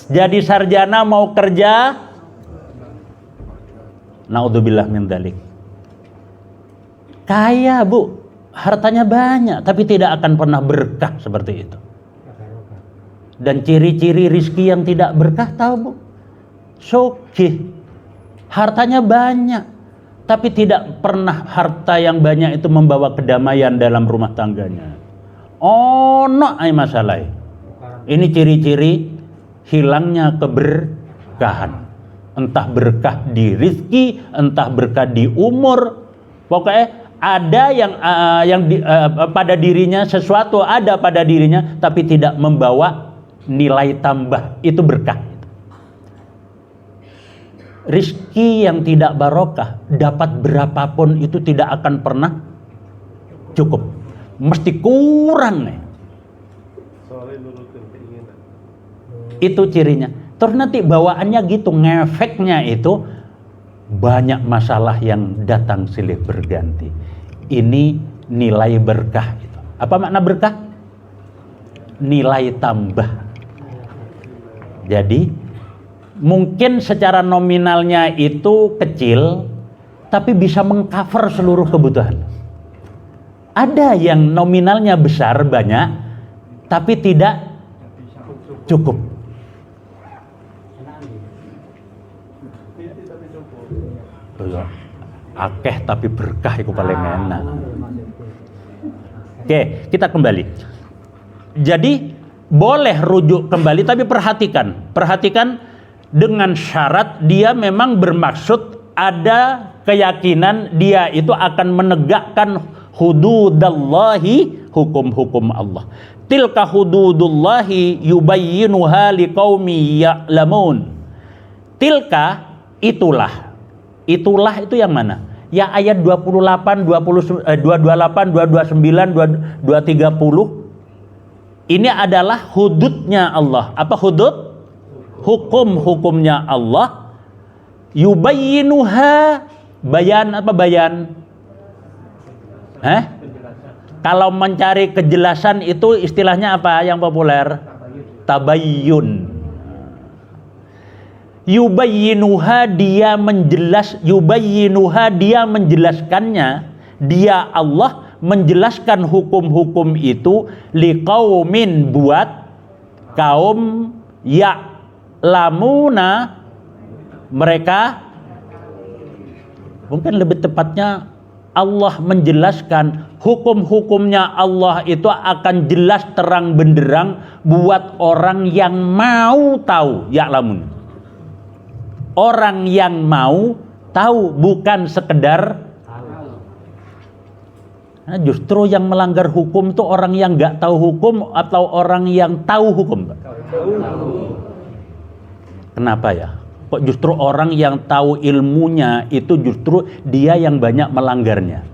[SPEAKER 1] jadi sarjana mau kerja, naudzubillah min dzalik. Kaya, Bu, hartanya banyak, tapi tidak akan pernah berkah seperti itu. Dan ciri-ciri rizki yang tidak berkah tahu, Bu? Sugih, hartanya banyak, tapi tidak pernah harta yang banyak itu membawa kedamaian dalam rumah tangganya. Ono ay masalah. Ini ciri-ciri hilangnya keberkahan. Entah berkah di rizki, entah berkah di umur. Pokoknya ada pada dirinya, sesuatu ada pada dirinya, tapi tidak membawa nilai tambah. Itu berkah. Rizki yang tidak barokah, dapat berapapun itu tidak akan pernah cukup. Mesti kurang nih. Itu cirinya. Terus nanti bawaannya gitu, ngefeknya itu banyak masalah yang datang silih berganti. Ini nilai berkah itu. Apa makna berkah? Nilai tambah. Jadi mungkin secara nominalnya itu kecil, tapi bisa mengcover seluruh kebutuhan. Ada yang nominalnya besar, banyak, tapi tidak cukup. Akeh tapi berkah itu paling enak. Oke, kita kembali. Jadi boleh rujuk kembali, tapi perhatikan dengan syarat dia memang bermaksud ada keyakinan dia itu akan menegakkan hududallahi, hukum-hukum Allah. Tilka hududullahi yubayyinuha liqaumi ya'lamun. Tilka itulah itu yang mana? Ya ayat 28, 228, 229, 230. Ini adalah hududnya Allah. Apa hudud? Hukum-hukumnya Allah. Yubayyinuha, bayan apa bayan? Kalau mencari kejelasan itu istilahnya apa yang populer? Tabayyun. Yubayyinuha, dia menjelaskannya, dia Allah menjelaskan hukum-hukum itu liqaumin, buat kaum ya'lamuna, mereka, mungkin lebih tepatnya Allah menjelaskan hukum-hukumnya Allah itu akan jelas terang benderang buat orang yang mau tahu, ya'lamun. Orang yang mau tahu, bukan sekedar. Nah, justru yang melanggar hukum itu orang yang nggak tahu hukum atau orang yang tahu hukum, Pak? Kenapa ya? Kok justru orang yang tahu ilmunya itu justru dia yang banyak melanggarnya?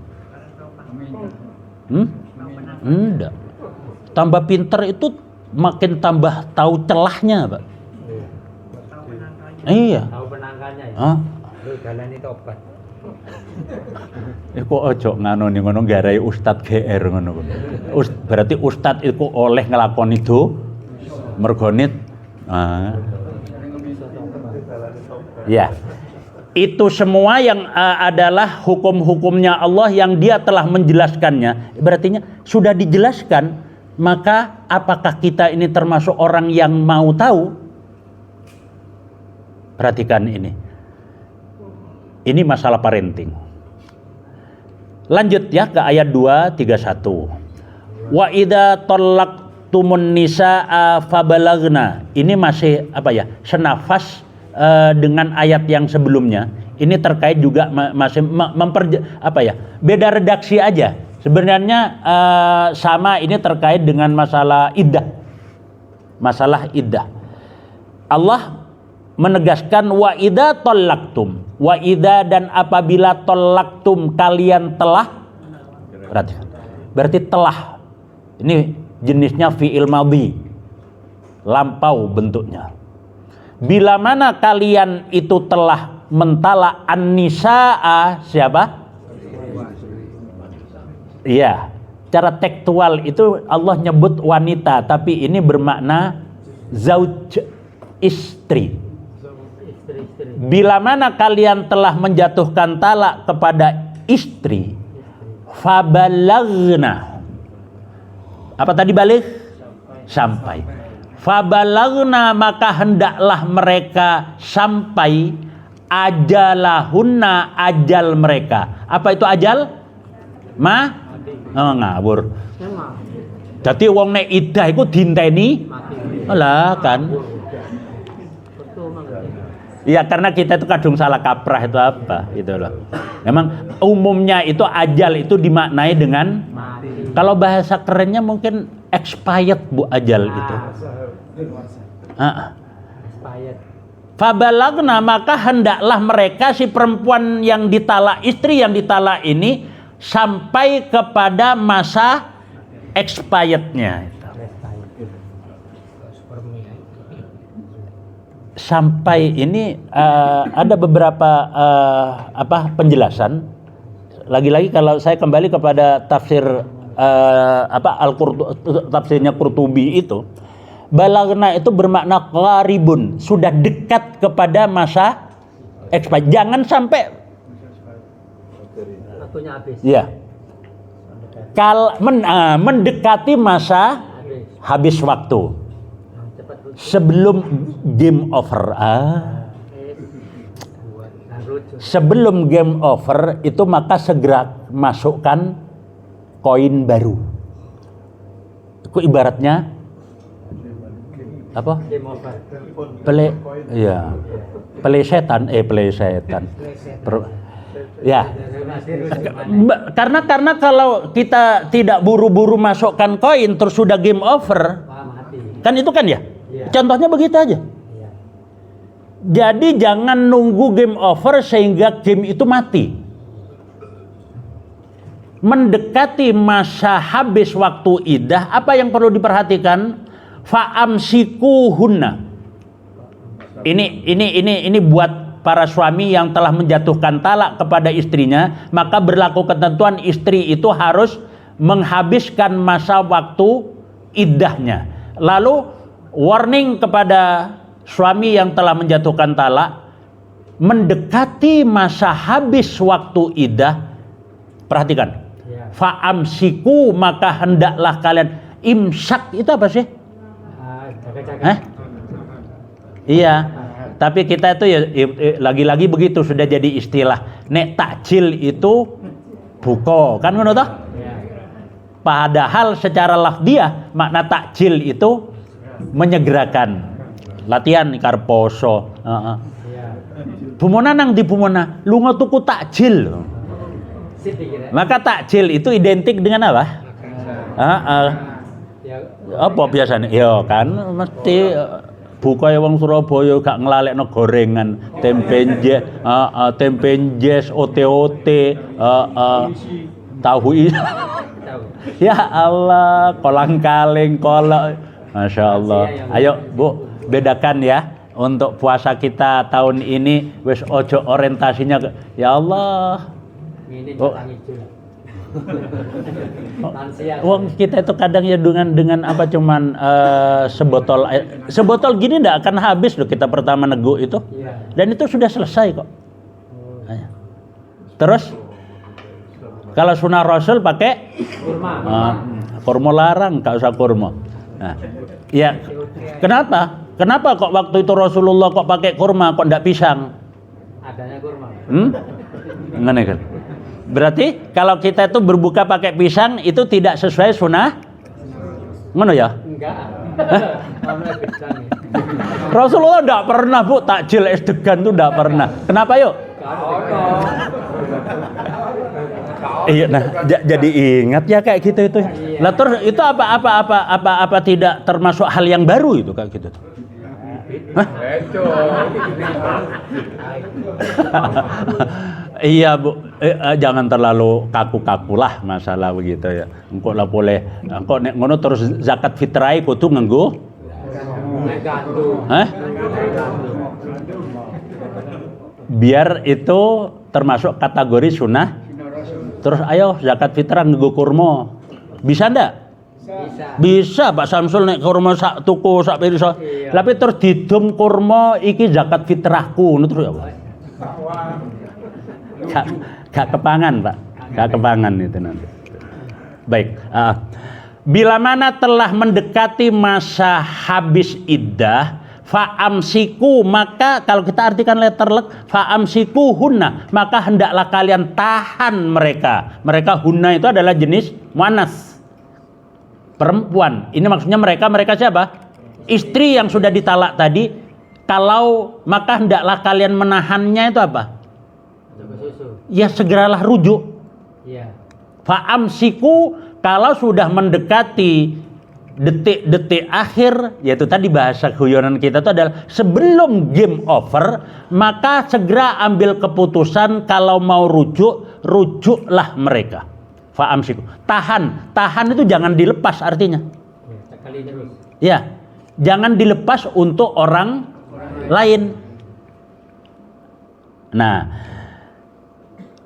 [SPEAKER 1] Enggak. Tambah pinter itu makin tambah tahu celahnya, Pak. Iya.
[SPEAKER 2] Tahu penangkalnya ya. Lu jalani tobat.
[SPEAKER 1] Kok ojo ngono garai Ustadz GR ngono. Berarti Ustadz itu oleh ngelakoni itu mergonit. Ya. Itu semua yang adalah hukum-hukumnya Allah yang dia telah menjelaskannya. Berarti sudah dijelaskan, maka apakah kita ini termasuk orang yang mau tahu? Perhatikan ini. Ini masalah parenting. Lanjut ya ke ayat 231. Wa idza talaqtumun nisaa fabalagna. Ini masih apa ya? Senafas dengan ayat yang sebelumnya. Ini terkait juga masih beda redaksi aja. Sebenarnya sama, ini terkait dengan masalah iddah. Masalah iddah. Allah menegaskan wa idza talaqtum. Wa idza, dan apabila talaqtum, kalian telah. Perhatikan. Berarti telah. Ini jenisnya fi'il madhi. Lampau bentuknya. Bila mana kalian itu telah mentala an-nisaa, siapa? Iya, cara tekstual itu Allah nyebut wanita, tapi ini bermakna zauj, istri. Bila mana kalian telah menjatuhkan talak kepada istri, fabalagna. Apa tadi balik? Sampai. Fabalagna, maka hendaklah mereka sampai ajalahunna, ajal mereka. Apa itu ajal? Ngawur. Jadi wong nek iddah iku dinteni. Lah kan. Ya karena kita itu kadung salah kaprah itu apa gitu loh. Memang umumnya itu ajal itu dimaknai dengan kalau bahasa kerennya mungkin expired Bu ajal itu. Fabalagna, maka hendaklah mereka si perempuan yang ditalak, istri yang ditalak ini sampai kepada masa expirednya. Sampai ini ada beberapa penjelasan. Lagi-lagi kalau saya kembali kepada tafsir tafsirnya Qurtubi itu, balagna itu bermakna qaribun, sudah dekat kepada masa expired. Jangan sampai waktunya habis. Ya. Mendekati masa habis waktu. Sebelum game over. Sebelum game over itu maka segera masukkan koin baru. Itu ibaratnya apa? Game over. Play setan. Ya. Karena kalau kita tidak buru-buru masukkan koin terus sudah game over. Kan itu kan ya? Contohnya begitu aja. Jadi jangan nunggu game over sehingga game itu mati. Mendekati masa habis waktu iddah, apa yang perlu diperhatikan? Fa'amsikuhunna. Ini buat para suami yang telah menjatuhkan talak kepada istrinya, maka berlaku ketentuan istri itu harus menghabiskan masa waktu iddahnya. Lalu warning kepada suami yang telah menjatuhkan talak, mendekati masa habis waktu iddah, perhatikan. Fa'amsiku, maka hendaklah kalian. Imsak itu apa sih? Iya, tapi kita itu ya lagi-lagi begitu sudah jadi istilah. Nek takjil itu buko, kan ngono toh? Padahal secara lafdiah makna takjil itu menyegerakan. Latihan karo poso. Bumona nang di bumona, lunga tuku takjil. Maka takjil itu identik dengan apa? Apa biasanya? Ya kan mesti buka wong Surabaya gak nglalekno gorengan, tempe jes, ote-ote, tahu isi. Ya Allah, kolang-kaling, kolak. Masya Allah. Ayo Bu, bedakan ya. Untuk puasa kita tahun ini wis ojo orientasinya ke, ya Allah. Wong kita itu kadang ya dengan apa cuman sebotol gini ndak akan habis loh kita pertama nego itu. Dan itu sudah selesai kok. Terus kalau sunah Rasul pakai kurma larang, gak usah kurma. Nah, ya kenapa? Kenapa kok waktu itu Rasulullah kok pakai kurma, kok ndak pisang? Adanya kurma. Ngene kan. Berarti kalau kita itu berbuka pakai pisang itu tidak sesuai sunnah? Ngono ya?
[SPEAKER 2] Enggak. Namanya pisang.
[SPEAKER 1] Rasulullah tidak pernah Bu takjil es degan tuh tidak pernah. Kenapa yuk? Iya, nah jadi ingat ya kayak gitu itu. Lah terus itu apa tidak termasuk hal yang baru itu kayak gitu? Hah? Iya Bu, jangan terlalu kaku-kaku lah masalah begitu ya. Engkau lah boleh, engkau nek ngono terus zakat fitrai kudu nganggo. Hah? Biar itu termasuk kategori sunnah. Terus ayo zakat fitrah nganggo kurma. Bisa ndak? Bisa Pak Samsul nek kurma sak tuku sak pirsa. Tapi terus didum kurma iki zakat fitrahku ngono terus ya Pak. Gak kepangan Pak, gak kepangan itu nanti. Baik, bila mana telah mendekati masa habis iddah, fa'amsiku, maka kalau kita artikan letter lek, fa'amsiku hunna, maka hendaklah kalian tahan mereka. Mereka hunna itu adalah jenis muannas, perempuan. Ini maksudnya mereka siapa? Istri yang sudah ditalak tadi. Kalau maka hendaklah kalian menahannya itu apa? Ya segeralah rujuk. Ya. Fa'amsiku, kalau sudah mendekati detik-detik akhir, yaitu tadi bahasa guyonan kita itu adalah sebelum game over, maka segera ambil keputusan kalau mau rujuk, rujuklah mereka. Fa'amsiku. Tahan itu jangan dilepas artinya. Sekali terus. Ya, jangan dilepas untuk orang lain. Nah,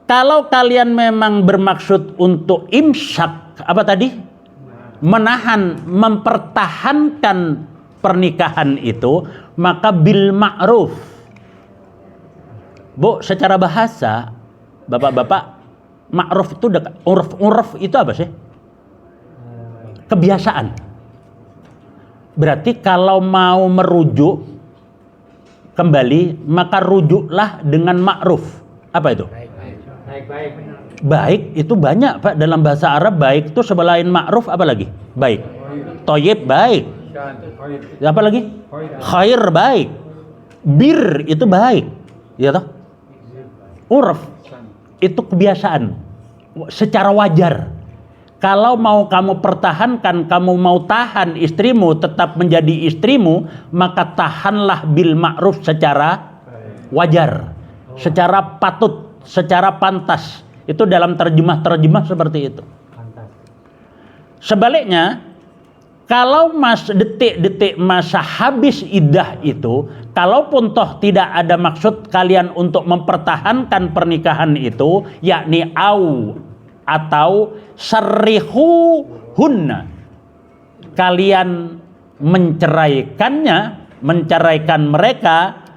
[SPEAKER 1] kalau kalian memang bermaksud untuk imsak, apa tadi? Menahan, mempertahankan pernikahan itu, maka bil ma'ruf. Bu, secara bahasa, bapak-bapak, ma'ruf itu urf itu apa sih? Kebiasaan. Berarti kalau mau merujuk kembali, maka rujuklah dengan ma'ruf. Apa itu? Baik itu banyak Pak dalam bahasa Arab. Baik itu selain ma'ruf apa lagi? Baik. Thayyib baik. Apa lagi? Khair baik. Bir itu baik. Ya toh? Urf itu kebiasaan. Secara wajar. Kalau mau kamu pertahankan, kamu mau tahan istrimu tetap menjadi istrimu, maka tahanlah bil ma'ruf secara wajar, secara patut, secara pantas. Itu dalam terjemah seperti itu. Sebaliknya, kalau detik-detik masa habis iddah itu, kalaupun toh tidak ada maksud kalian untuk mempertahankan pernikahan itu, yakni atau sarrihu hunna, kalian menceraikan mereka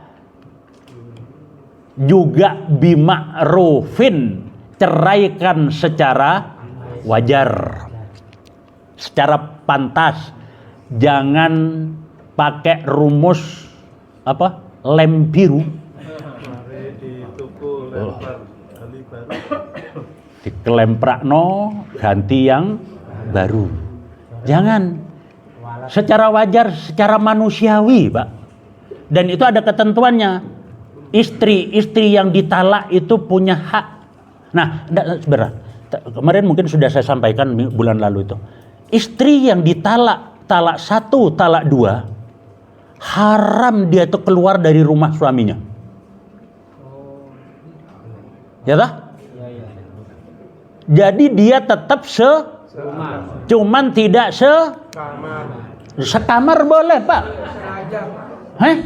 [SPEAKER 1] juga bima'rufin, ceraikan secara wajar, secara pantas. Jangan pakai rumus apa? Lem biru. Dikelemprakno ganti yang baru. Jangan. Secara wajar, secara manusiawi, Pak. Dan itu ada ketentuannya. Istri yang ditalak itu punya hak. Nah, sebentar. Kemarin mungkin sudah saya sampaikan bulan lalu itu. Istri yang ditalak, talak 1, talak 2, haram dia itu keluar dari rumah suaminya. Ya tak? Jadi dia tetap cuman tidak sekamar boleh, Pak. Hah?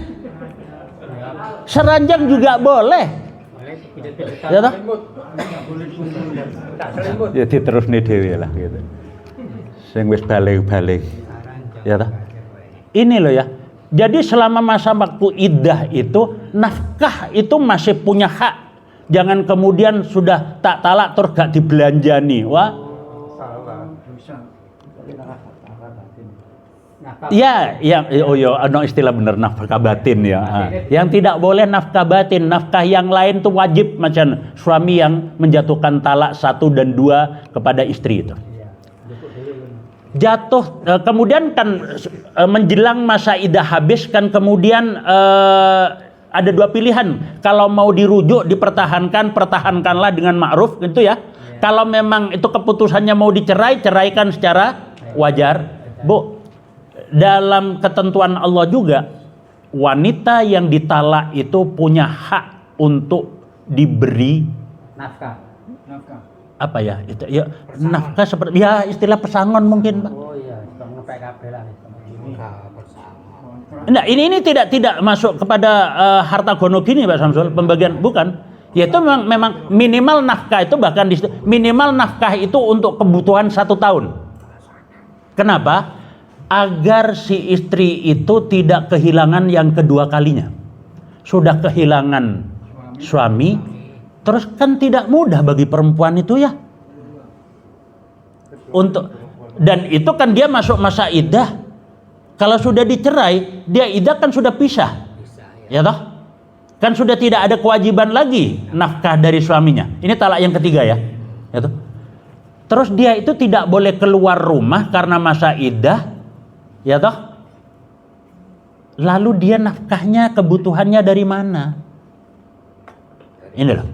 [SPEAKER 1] Seranjang juga boleh. Ya toh? Jadi terus nih dewe lah gitu. Sing wis balik. Ya toh? Ini loh ya. Jadi selama masa waktu iddah itu, nafkah itu masih punya hak. Jangan kemudian sudah tak talak terus gak dibelanjani. Wah. Ya, istilah benar nafkah batin ya. Yang tidak boleh nafkah batin, nafkah yang lain tuh wajib, macam suami yang menjatuhkan talak 1 dan 2 kepada istri itu. Jatuh kemudian kan menjelang masa idah habis kan kemudian ada 2 pilihan. Kalau mau dirujuk pertahankanlah dengan ma'ruf gitu ya. Kalau memang itu keputusannya mau dicerai, ceraikan secara wajar. Bu, dalam ketentuan Allah juga wanita yang ditalak itu punya hak untuk diberi
[SPEAKER 2] nafkah.
[SPEAKER 1] Apa ya itu ya nafkah seperti ya istilah pesangon mungkin Pak.
[SPEAKER 2] Oh iya, PKB lah.
[SPEAKER 1] Nah ini tidak masuk kepada harta gono gini Pak Samsul, pembagian bukan. Yaitu memang minimal nafkah itu bahkan minimal nafkah itu untuk kebutuhan 1 tahun. Kenapa? Agar si istri itu tidak kehilangan yang kedua kalinya. Sudah kehilangan suami, terus kan tidak mudah bagi perempuan itu ya. Dan itu kan dia masuk masa iddah. Kalau sudah dicerai, dia iddah kan sudah pisah. Ya toh? Kan sudah tidak ada kewajiban lagi nafkah dari suaminya. Ini talak yang ketiga ya. Ya toh? Terus dia itu tidak boleh keluar rumah karena masa iddah. Ya toh? Lalu dia nafkahnya, kebutuhannya dari mana? Ini loh.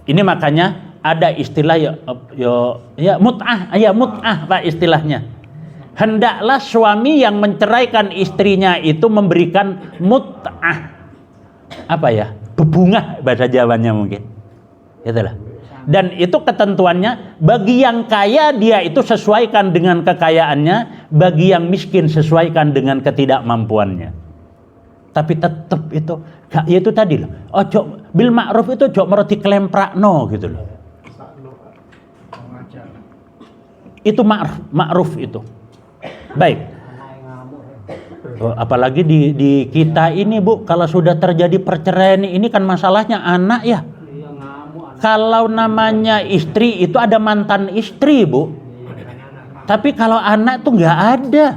[SPEAKER 1] Ini makanya ada istilah mut'ah Pak istilahnya. Hendaklah suami yang menceraikan istrinya itu memberikan mut'ah. Apa ya? Bebungah bahasa Jawanya mungkin. Itulah. Dan itu ketentuannya, bagi yang kaya dia itu sesuaikan dengan kekayaannya, bagi yang miskin sesuaikan dengan ketidakmampuannya. Tapi tetap itu, itu tadi loh. Ojo bil ma'ruf itu ojo meroti klemprakno gitu loh. Itu ma'ruf itu. Baik. Apalagi di kita ini Bu, kalau sudah terjadi perceraian ini kan masalahnya anak ya. Kalau namanya istri itu ada mantan istri Bu. Tapi kalau anak tuh nggak ada.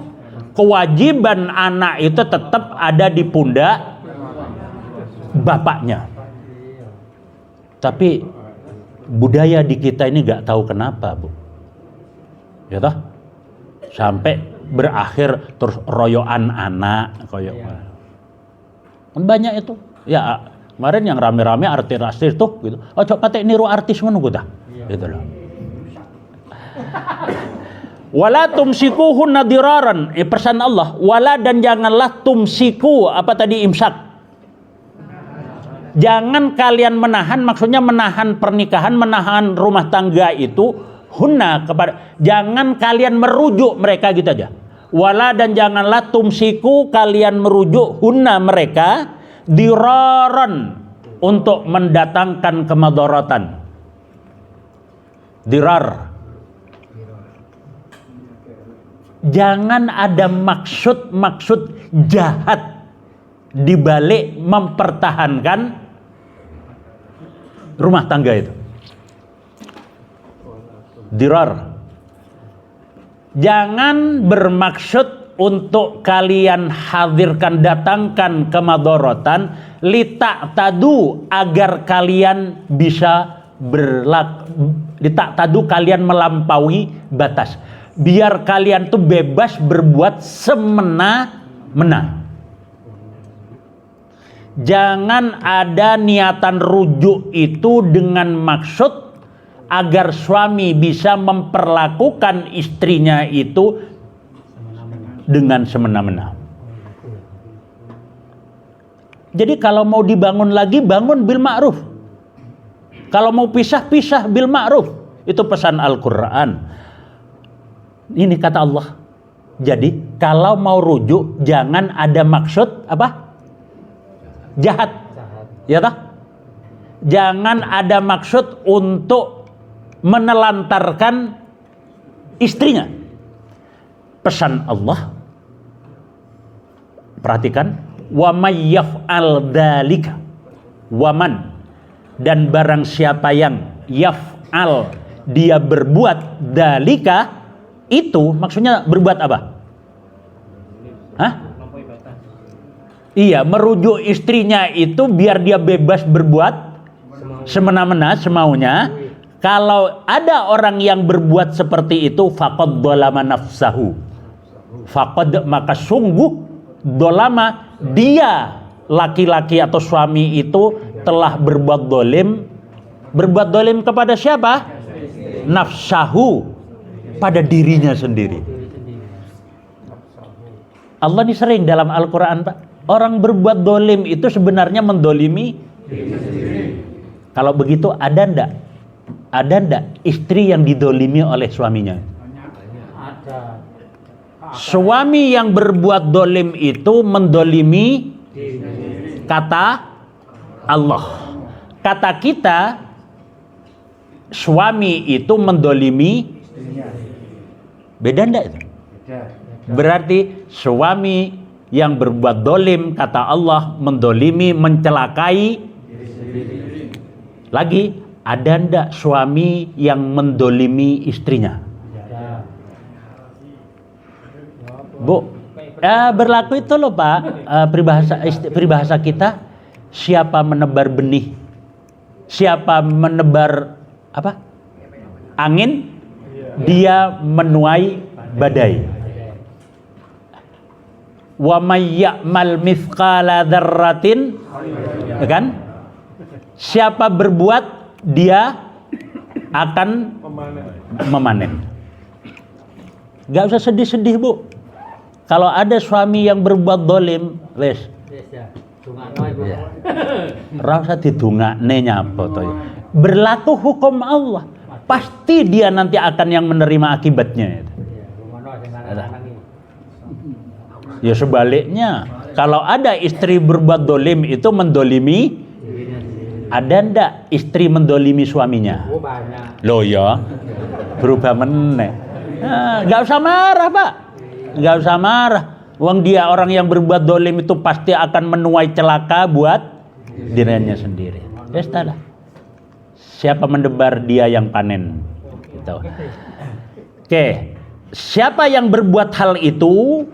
[SPEAKER 1] Kewajiban anak itu tetap ada di pundak bapaknya. Tapi budaya di kita ini nggak tahu kenapa Bu. Ya toh? Sampai berakhir terus royoan anak koyok. Banyak itu. Ya kemarin yang rame-rame artis tuh gitu. Ojo patek niru artis menunggu dah. Gitu loh. Wala tumsikuhunna diraran. Pesan Allah, wala dan janganlah tumsiku apa tadi imsak. Jangan kalian menahan, maksudnya menahan pernikahan, menahan rumah tangga itu hunna kepada, jangan kalian merujuk mereka gitu aja. Wala dan janganlah tumsiku kalian merujuk hunna mereka diraran untuk mendatangkan kemadharatan. Dirar. Jangan ada maksud jahat di balik mempertahankan rumah tangga itu. Dirar. Jangan bermaksud untuk kalian hadirkan, datangkan kemadharatan, litak tadu agar kalian bisa litak tadu kalian melampaui batas. Biar kalian tuh bebas berbuat semena-mena. Jangan ada niatan rujuk itu dengan maksud agar suami bisa memperlakukan istrinya itu dengan semena-mena. Jadi kalau mau dibangun lagi, bangun bil ma'ruf. Kalau mau pisah bil ma'ruf. Itu pesan Al-Quran. Ini kata Allah. Jadi kalau mau rujuk jangan ada maksud apa? Jahat. Ya toh? Jangan ada maksud untuk menelantarkan istrinya. Pesan Allah. Perhatikan, wa may yaf'al dzalika. Waman, dan barang siapa yang yaf'al dia berbuat dzalika, itu maksudnya berbuat apa? Iya, merujuk istrinya itu biar dia bebas berbuat semena-mena, semaunya. Kalau ada orang yang berbuat seperti itu, faqad dzalama nafsahu. Faqad, maka sungguh dzalama, dia laki-laki atau suami itu telah berbuat dolim. Berbuat dolim kepada siapa? Nafsahu, pada dirinya sendiri. Allah ini sering dalam Al-Quran, Pak, orang berbuat dolim itu sebenarnya mendolimi. Kalau begitu ada ndak istri yang didolimi oleh suaminya?
[SPEAKER 2] Ada.
[SPEAKER 1] Suami yang berbuat dolim itu mendolimi kata Allah. Kata kita, suami itu mendolimi, beda ndak itu? Berarti suami yang berbuat dolim, kata Allah, mendolimi, mencelakai. Lagi, ada ndak suami yang mendolimi istrinya? Bu, berlaku itu loh Pak, peribahasa kita, siapa menebar benih, siapa menebar apa? Angin, dia menuai badai. Wa may ya'mal mithqala dzarratin, kan? Siapa berbuat, dia akan memanen. Gak usah sedih-sedih, Bu. Kalau ada suami yang berbuat dolim, wes. Rasa didungakne nyapa to ya. Berlaku hukum Allah. Pasti dia nanti akan yang menerima akibatnya. Ya sebaliknya, kalau ada istri berbuat dolim itu mendolimi, ada ndak istri mendolimi suaminya?
[SPEAKER 2] Oh, banyak.
[SPEAKER 1] Loh ya, berubah meneh. Nah, gak usah marah Pak, gak usah marah. Wong dia orang yang berbuat dolim itu pasti akan menuai celaka buat dirinya sendiri. Ya sudah. Siapa mendebar dia yang panen. Gitu. Oke, siapa yang berbuat hal itu,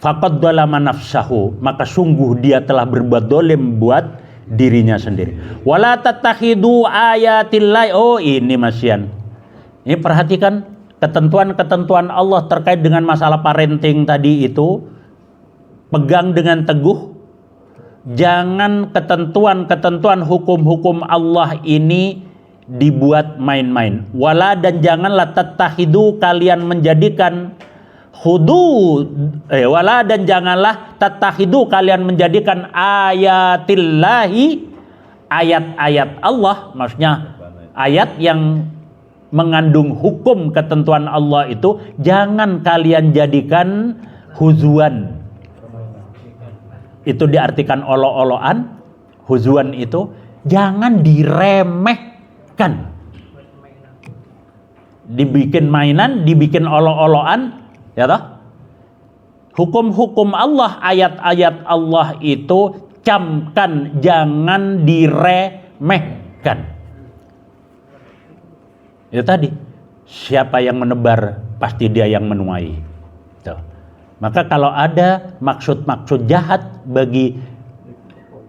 [SPEAKER 1] faqad dzalama nafsahu, maka sungguh dia telah berbuat dolim buat dirinya sendiri. Wala tattakhidu ayatillahi. Oh ini masian. Ini perhatikan ketentuan-ketentuan Allah terkait dengan masalah parenting tadi itu. Pegang dengan teguh. Jangan ketentuan-ketentuan hukum-hukum Allah ini dibuat main-main. Wala, dan janganlah tattakhidu, kalian menjadikan wala, dan janganlah tattakhidu, kalian menjadikan ayatillahi, ayat-ayat Allah, maksudnya ayat yang mengandung hukum ketentuan Allah itu jangan kalian jadikan huzuan. Itu diartikan olo-oloan. Huzuan itu jangan diremehkan. Dibikin mainan, dibikin olo-oloan, ya toh? Hukum-hukum Allah, ayat-ayat Allah itu camkan, jangan diremehkan. Itu tadi, siapa yang menebar pasti dia yang menuai. Tuh. Maka kalau ada maksud-maksud jahat bagi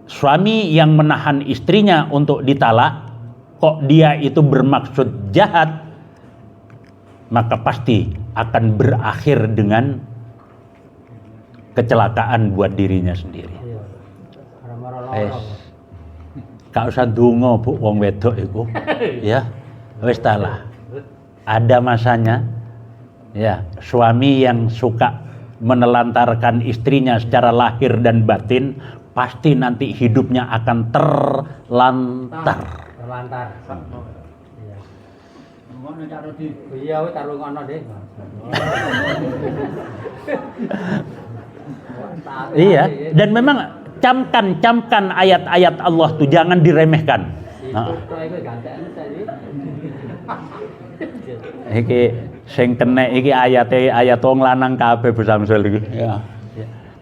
[SPEAKER 1] suami yang menahan istrinya untuk ditalak, kok dia itu bermaksud jahat, maka pasti akan berakhir dengan kecelakaan buat dirinya sendiri. Gak usah ndonga Bu wong wedok iku. Ya, wis talah. Ada masanya ya, suami yang suka menelantarkan istrinya secara lahir dan batin pasti nanti hidupnya akan terlantar. Iya, taruh ngono deh. Iya, dan memang camkan ayat-ayat Allah tuh jangan diremehkan. Iki sing kena iki ayat wong lanang kabeh Bu Samsul iki. Ya.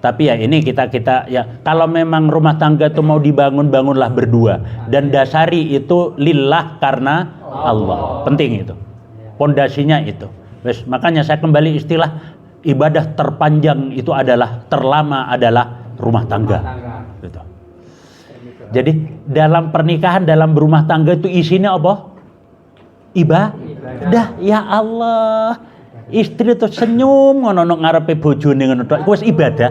[SPEAKER 1] Tapi ya ini kita ya, kalau memang rumah tangga itu mau dibangun, bangunlah berdua dan dasari itu lillah, karena Allah. Penting itu. Pondasinya itu. Wes, makanya saya kembali istilah ibadah terpanjang itu adalah, terlama adalah rumah tangga. gitu. Jadi dalam pernikahan, dalam berumah tangga itu isinya apa? Ibadah. Ya Allah, istri tuh senyum ngono ngarepe bojone ngono tok, iku wis ibadah.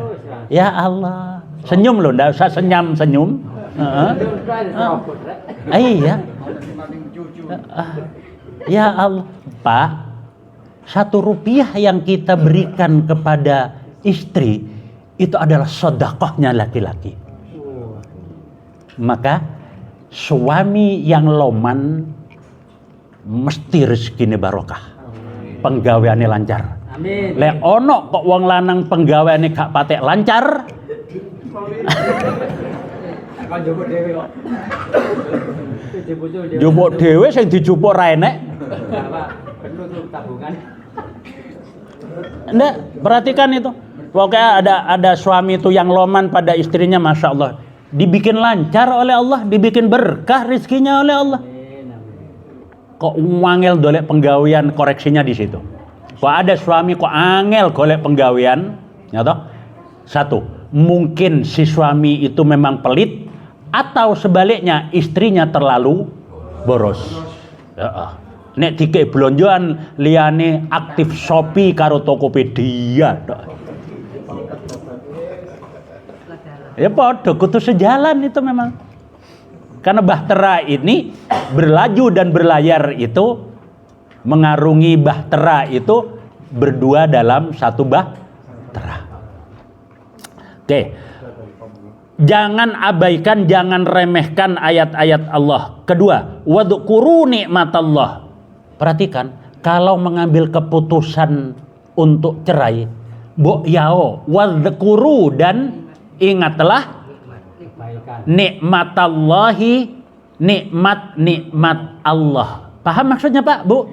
[SPEAKER 1] Ya Allah, senyum loh, ndak usah senyum. Iya. Ya Allah, Pak, 1 rupiah yang kita berikan kepada istri itu adalah sedekahnya laki-laki. Maka suami yang loman mesti rezekine barokah, penggaweane lancar.
[SPEAKER 2] Amin.
[SPEAKER 1] Lek ono kok wong lanang penggaweane gak patek lancar,
[SPEAKER 2] Kon jupuk dhewe kok.
[SPEAKER 1] jupuk dhewe sing dijupuk ra enek.
[SPEAKER 2] Pak, perlu tuh tabungan.
[SPEAKER 1] Nggak, perhatikan itu. Pokoknya ada suami itu yang loman pada istrinya, Masya Allah, dibikin lancar oleh Allah, dibikin berkah rizkinya oleh Allah. Kok angel golek penggawean, koreksinya di situ. Kok ada suami kok angel golek penggawean, ya toh? 1, mungkin si suami itu memang pelit, atau sebaliknya istrinya terlalu boros. Ya, nek dikek blonjoan liyane aktif Shopee karo Tokopedia. Ya podo kudu sejalan itu memang. Karena bahtera ini berlaju dan berlayar itu mengarungi bahtera itu berdua dalam satu bahtera. Oke. Jangan abaikan, jangan remehkan ayat-ayat Allah. Kedua, wadhkuru nikmatallah. Perhatikan, kalau mengambil keputusan untuk cerai, mbok yao wadhkuru, dan ingatlah nikmatallahi, nikmat Allah. Paham maksudnya Pak, Bu?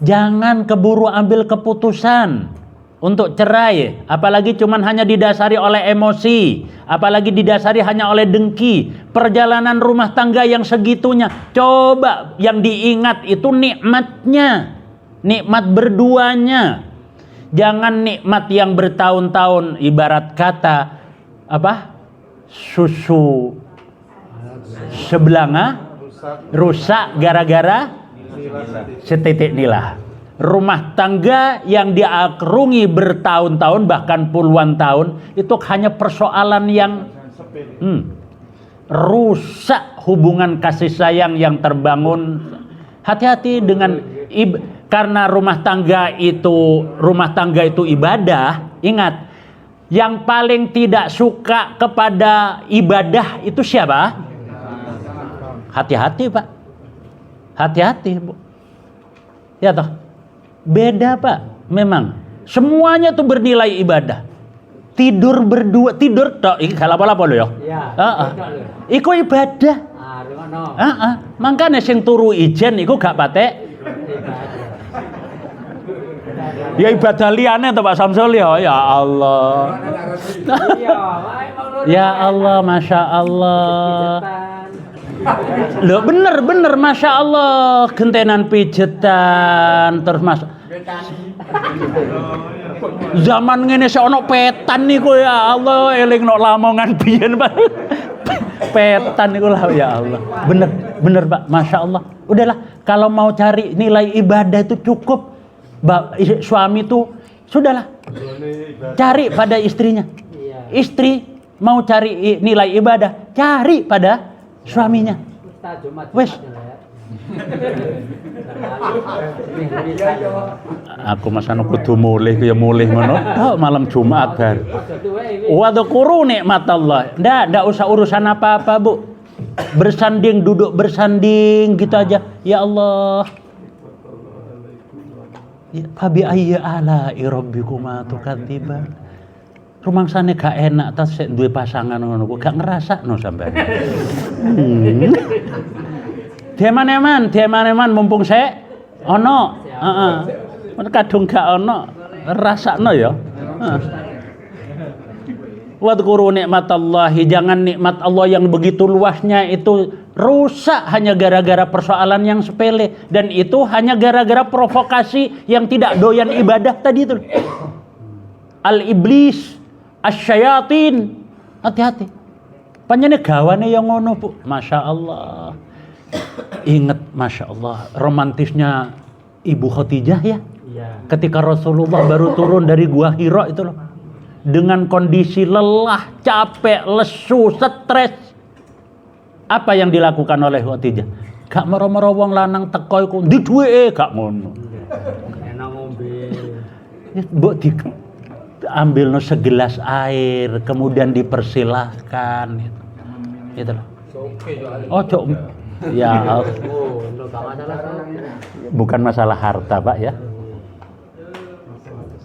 [SPEAKER 1] Jangan keburu ambil keputusan untuk cerai, apalagi cuman hanya didasari oleh emosi, apalagi didasari hanya oleh dengki. Perjalanan rumah tangga yang segitunya, coba yang diingat itu nikmatnya, nikmat berduanya. Jangan nikmat yang bertahun-tahun, ibarat kata apa? Susu sebelanga rusak gara-gara setitik nila. Rumah tangga yang diakrungi bertahun-tahun bahkan puluhan tahun itu hanya persoalan yang rusak hubungan kasih sayang yang terbangun. Hati-hati dengan karena rumah tangga itu ibadah. Ingat, yang paling tidak suka kepada ibadah itu siapa? Hati-hati Pak, hati-hati Bu. Ya toh. Beda Pak, memang semuanya tuh bernilai ibadah. Tidur berdua, tidur tok iki gak apa-apa lho ya. Heeh. Iku ibadah. Heeh. Mangkane sing turu ijen iku gak patek. Ya ibadah liyane to Pak Samsul ya. Ya Allah. Ya Allah, Masya Allah. Loh bener Masya Allah, gentenan pijetan terus masuk. Zaman ngene sik ono petan niku ya Allah, eling nok Lamongan biyen Pak. Petan niku lah ya Allah. Bener Pak, Masya Allah. Udahlah, kalau mau cari nilai ibadah itu cukup. Suami itu sudahlah cari pada istrinya. Istri mau cari nilai ibadah, cari pada suaminya. Wes. Aku masane kudu mulih ya mulih ngono. Oh, malam Jumat bar. Wa dzkuru nikmatallah. Ndak usah urusan apa-apa, Bu. Bersanding, duduk bersanding gitu aja. Ya Allah. Ya fabi ayyi ala'i rabbikuma tukadziban. Rumangsane gak enak tas sik duwe pasangan ngono kok gak ngrasakno sampean. Diaman-eman mumpung sik ono. Heeh. Kadung gak ono rasakno ya. Heeh. Wadhkuru nikmatallahi, jangan nikmat Allah yang begitu luasnya itu rusak hanya gara-gara persoalan yang sepele, dan itu hanya gara-gara provokasi yang tidak doyan ibadah tadi itu. Al-iblis, asyayatin, Hati-hati. Panjane gawane yang ngono, Bu. Masya Allah. Ingat, Masya Allah, romantisnya Ibu Khadijah ya.
[SPEAKER 2] Iya.
[SPEAKER 1] Ketika Rasulullah baru turun dari Gua Hira itu loh. Dengan kondisi lelah, capek, lesu, stres. Apa yang dilakukan oleh Khadijah? Gak mero-mero wong lanang teko iku ndi duweke gak ngono.
[SPEAKER 2] Enak ngombe.
[SPEAKER 1] Mbok diambilno segelas air, kemudian dipersilahkan gitu. Gitu loh. Ojo. Ya,
[SPEAKER 2] Oh, lo gak masalah.
[SPEAKER 1] bukan masalah harta, Pak ya.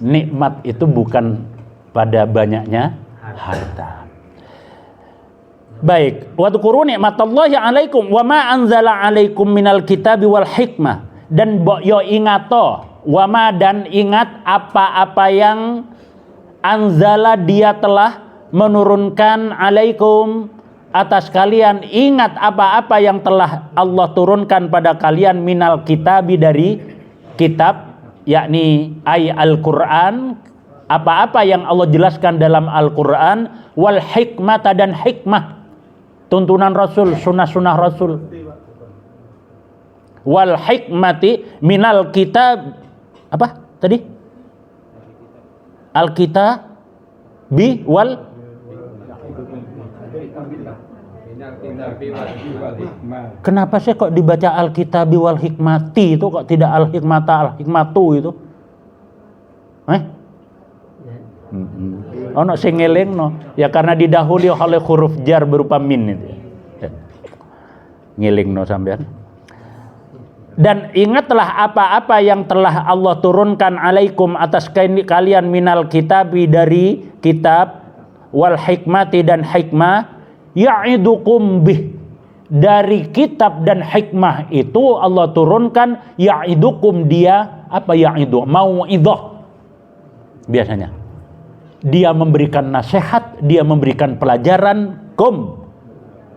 [SPEAKER 1] Nikmat itu bukan pada banyaknya harta. Baik, wa dzkuru nikmatallahi 'alaikum wa ma anzala 'alaikum minal kitabi wal hikmah, dan yo ingato wa ma, dan ingat apa-apa yang anzala dia telah menurunkan 'alaikum atas kalian, ingat apa-apa yang telah Allah turunkan pada kalian minal kitabi dari kitab, yakni Al-Qur'an, apa-apa yang Allah jelaskan dalam Al-Qur'an, wal hikmata, dan hikmah, tuntunan Rasul, sunnah-sunnah Rasul. Wal hikmati minal kitab, apa tadi? Al-kitabi wal Kenapa sih kok dibaca al-kitabi wal hikmati itu, kok tidak al-hikmata al-hikmatu itu? Ono sing ngelingno ya karena didahului oleh huruf jar berupa min itu. Ngelingno sampean. Dan ingatlah apa-apa yang telah Allah turunkan 'alaikum atas kalian minal kitabi dari kitab, wal hikmati, dan hikmah, ya'idukum bih, dari kitab dan hikmah itu Allah turunkan ya'idukum, dia apa ya'idu? Mau'idhah. Biasanya dia memberikan nasihat, dia memberikan pelajaran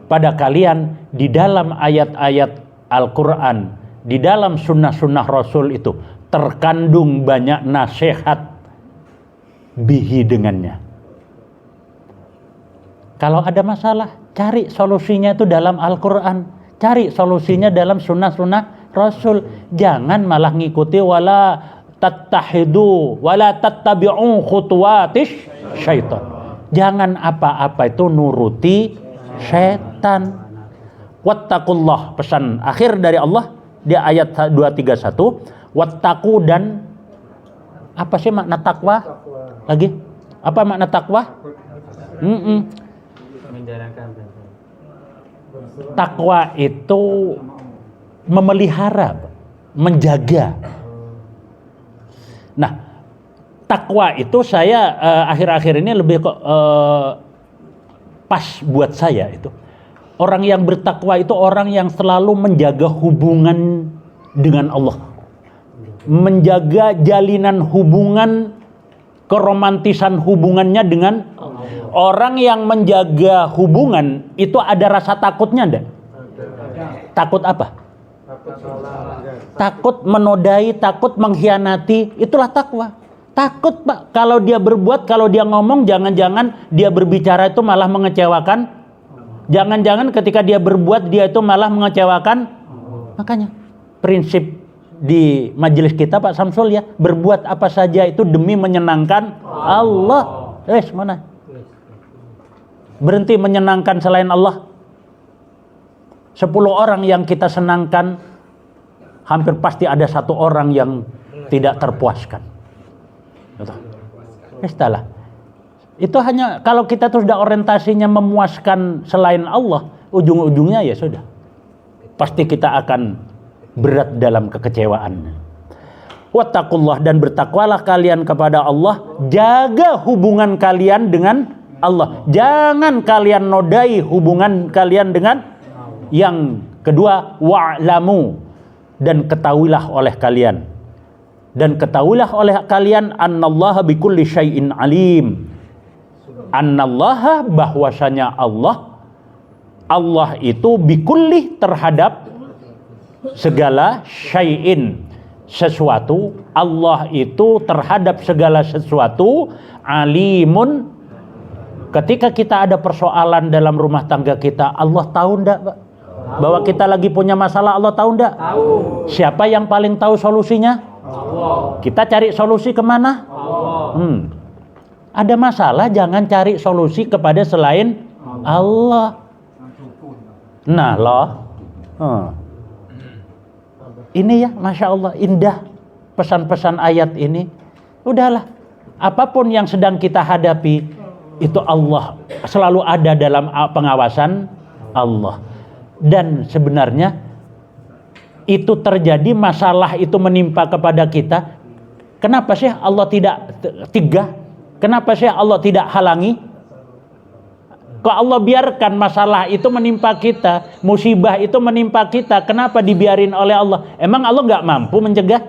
[SPEAKER 1] pada kalian di dalam ayat-ayat Al-Qur'an, di dalam sunnah-sunnah Rasul itu terkandung banyak nasihat bihi dengannya. Kalau ada masalah, cari solusinya itu dalam Al-Qur'an, cari solusinya dalam sunnah-sunnah Rasul. Jangan malah ngikuti wala tattahidu wala tattabi'u khutuwatis syaitan. Jangan apa-apa itu nuruti syaitan. Wattaqullah, pesan akhir dari Allah di ayat 231, wattaqu, dan apa sih makna takwa? Lagi? Apa makna takwa?
[SPEAKER 2] Menjalankan.
[SPEAKER 1] Takwa itu memelihara, menjaga. Nah, takwa itu saya akhir-akhir ini lebih kok pas buat saya itu. Orang yang bertakwa itu orang yang selalu menjaga hubungan dengan Allah. Menjaga jalinan hubungan, keromantisan hubungannya dengan Allah. Orang yang menjaga hubungan itu ada rasa takutnya enggak? Takut apa? Takut menodai, takut mengkhianati, itulah takwa. Takut, Pak, kalau dia berbuat, kalau dia ngomong, jangan-jangan dia berbicara itu malah mengecewakan. Jangan-jangan ketika dia berbuat, dia itu malah mengecewakan. Makanya prinsip di majelis kita, Pak Samsul ya, berbuat apa saja itu demi menyenangkan Allah. Mana? Berhenti menyenangkan selain Allah. 10 orang yang kita senangkan, hampir pasti ada 1 orang yang tidak terpuaskan. Istilah. Itu hanya kalau kita tuh sudah orientasinya memuaskan selain Allah, ujung-ujungnya ya sudah. Pasti kita akan berat dalam kekecewaan. Wattaqullah, dan bertakwalah kalian kepada Allah, jaga hubungan kalian dengan Allah. Jangan kalian nodai hubungan kalian dengan yang kedua, wa'lamu, dan ketahuilah oleh kalian. Dan ketahuilah oleh kalian annallaha bikulli syai'in alim. Annallaha, bahwasanya Allah itu bikulli, terhadap segala syai'in, sesuatu. Allah itu terhadap segala sesuatu alimun, Ketika kita ada persoalan dalam rumah tangga kita, Allah tahu enggak, Pak? Bahwa kita lagi punya masalah, Allah tahu enggak?
[SPEAKER 2] Tahu.
[SPEAKER 1] Siapa yang paling tahu solusinya?
[SPEAKER 2] Allah.
[SPEAKER 1] Kita cari solusi kemana?
[SPEAKER 2] Allah.
[SPEAKER 1] Ada masalah, jangan cari solusi kepada selain Allah. Nah loh, ini ya, Masya Allah, indah pesan-pesan ayat ini. Udahlah, apapun yang sedang kita hadapi, itu Allah selalu ada dalam pengawasan Allah. Dan sebenarnya itu terjadi, masalah itu menimpa kepada kita. Kenapa sih Allah tidak tegah? Kenapa sih Allah tidak halangi? Kok Allah biarkan masalah itu menimpa kita, musibah itu menimpa kita? Kenapa dibiarin oleh Allah? Emang Allah nggak mampu mencegah?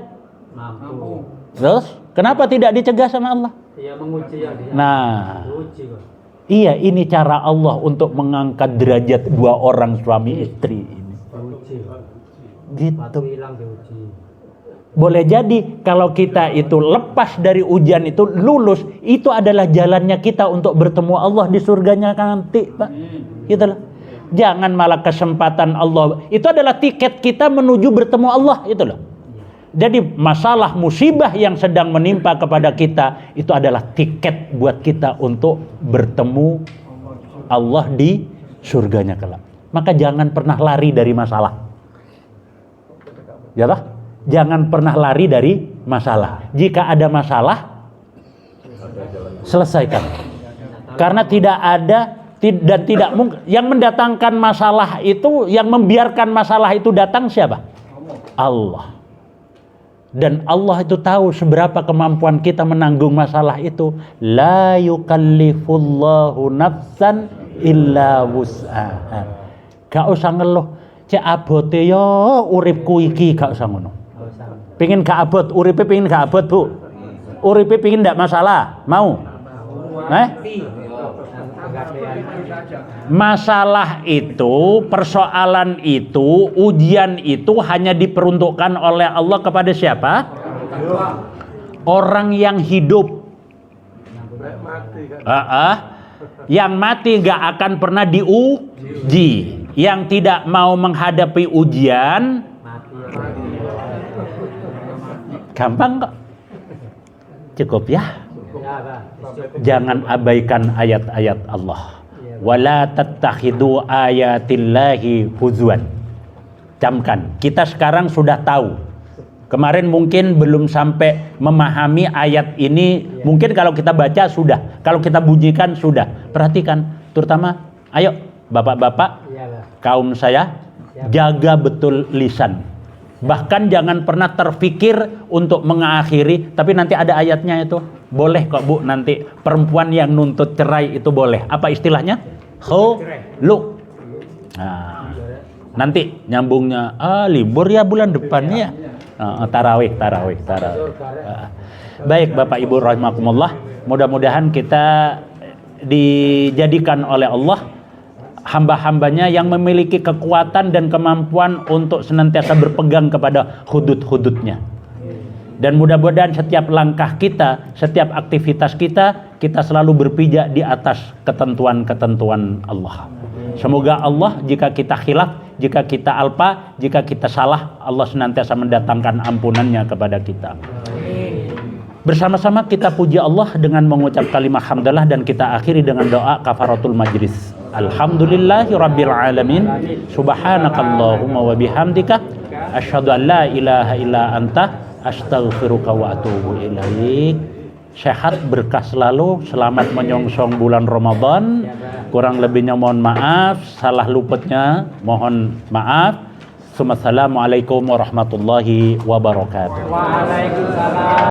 [SPEAKER 2] Mampu.
[SPEAKER 1] Terus kenapa tidak dicegah sama Allah?
[SPEAKER 2] Dia menguji ya dia.
[SPEAKER 1] Nah,
[SPEAKER 2] Uji kok.
[SPEAKER 1] iya, ini cara Allah untuk mengangkat derajat dua orang suami istri ini.
[SPEAKER 2] Uji.
[SPEAKER 1] Gitu.
[SPEAKER 2] Batu hilang diuji.
[SPEAKER 1] Boleh jadi kalau kita itu lepas dari ujian itu, lulus, itu adalah jalannya kita untuk bertemu Allah di surganya nanti, Pak. Gitu loh. Jangan malah kesempatan Allah. Itu adalah tiket kita menuju bertemu Allah, itu loh. Jadi masalah musibah yang sedang menimpa kepada kita itu adalah tiket buat kita untuk bertemu Allah di surganya kelak. Maka jangan pernah lari dari masalah. Ya toh? Jangan pernah lari dari masalah. Jika ada masalah, selesaikan. Karena tidak ada dan tidak mungkin yang mendatangkan masalah itu, yang membiarkan masalah itu datang siapa? Allah. Dan Allah itu tahu seberapa kemampuan kita menanggung masalah itu. La yukallifullahu nafsan illa wus'aha. Gak usah ngeluh. Cek abote yo uripku iki, gak usah ngono. Pingin gak abot, uripe pingin gak abot, Bu. Uripe pingin ndak masalah, mau? Masalah itu, persoalan itu, ujian itu hanya diperuntukkan oleh Allah kepada siapa? Orang yang hidup. Yang mati gak akan pernah diuji. Yang tidak mau menghadapi ujian, gampang kok. Cukup ya. Jangan abaikan ayat-ayat Allah. Wala tattakhidu ayatillahi huzwan. Camkan. Kita sekarang sudah tahu. Kemarin mungkin belum sampai memahami ayat ini. Mungkin kalau kita baca sudah. Kalau kita bunyikan sudah. Perhatikan. Terutama, ayo bapak-bapak, kaum saya, jaga betul lisan. Bahkan jangan pernah terfikir untuk mengakhiri, tapi nanti ada ayatnya itu. Boleh kok, Bu, nanti perempuan yang nuntut cerai itu boleh. Apa istilahnya? Khulu. Nah, nanti nyambungnya, libur ya bulan depannya. Tarawih. Baik, Bapak Ibu rahimakumullah. Mudah-mudahan kita dijadikan oleh Allah hamba-hambanya yang memiliki kekuatan dan kemampuan untuk senantiasa berpegang kepada hudud-hududnya. Dan mudah-mudahan setiap langkah kita, setiap aktivitas kita selalu berpijak di atas ketentuan-ketentuan Allah. Semoga Allah, jika kita khilaf, jika kita alpa, jika kita salah, Allah senantiasa mendatangkan ampunannya kepada kita. Bersama-sama kita puji Allah dengan mengucap kalimat hamdalah, dan kita akhiri dengan doa kafaratul majlis. Alhamdulillahi rabbil alamin. Subhanakallahumma wa bihamdika asyhadu an la ilaha illa anta astaghfiruka wa atubu ilaik. Sehat, berkah selalu, selamat menyongsong bulan Ramadan. Kurang lebihnya mohon maaf, salah luputnya mohon maaf. Assalamualaikum warahmatullahi wabarakatuh.
[SPEAKER 2] Waalaikumsalam.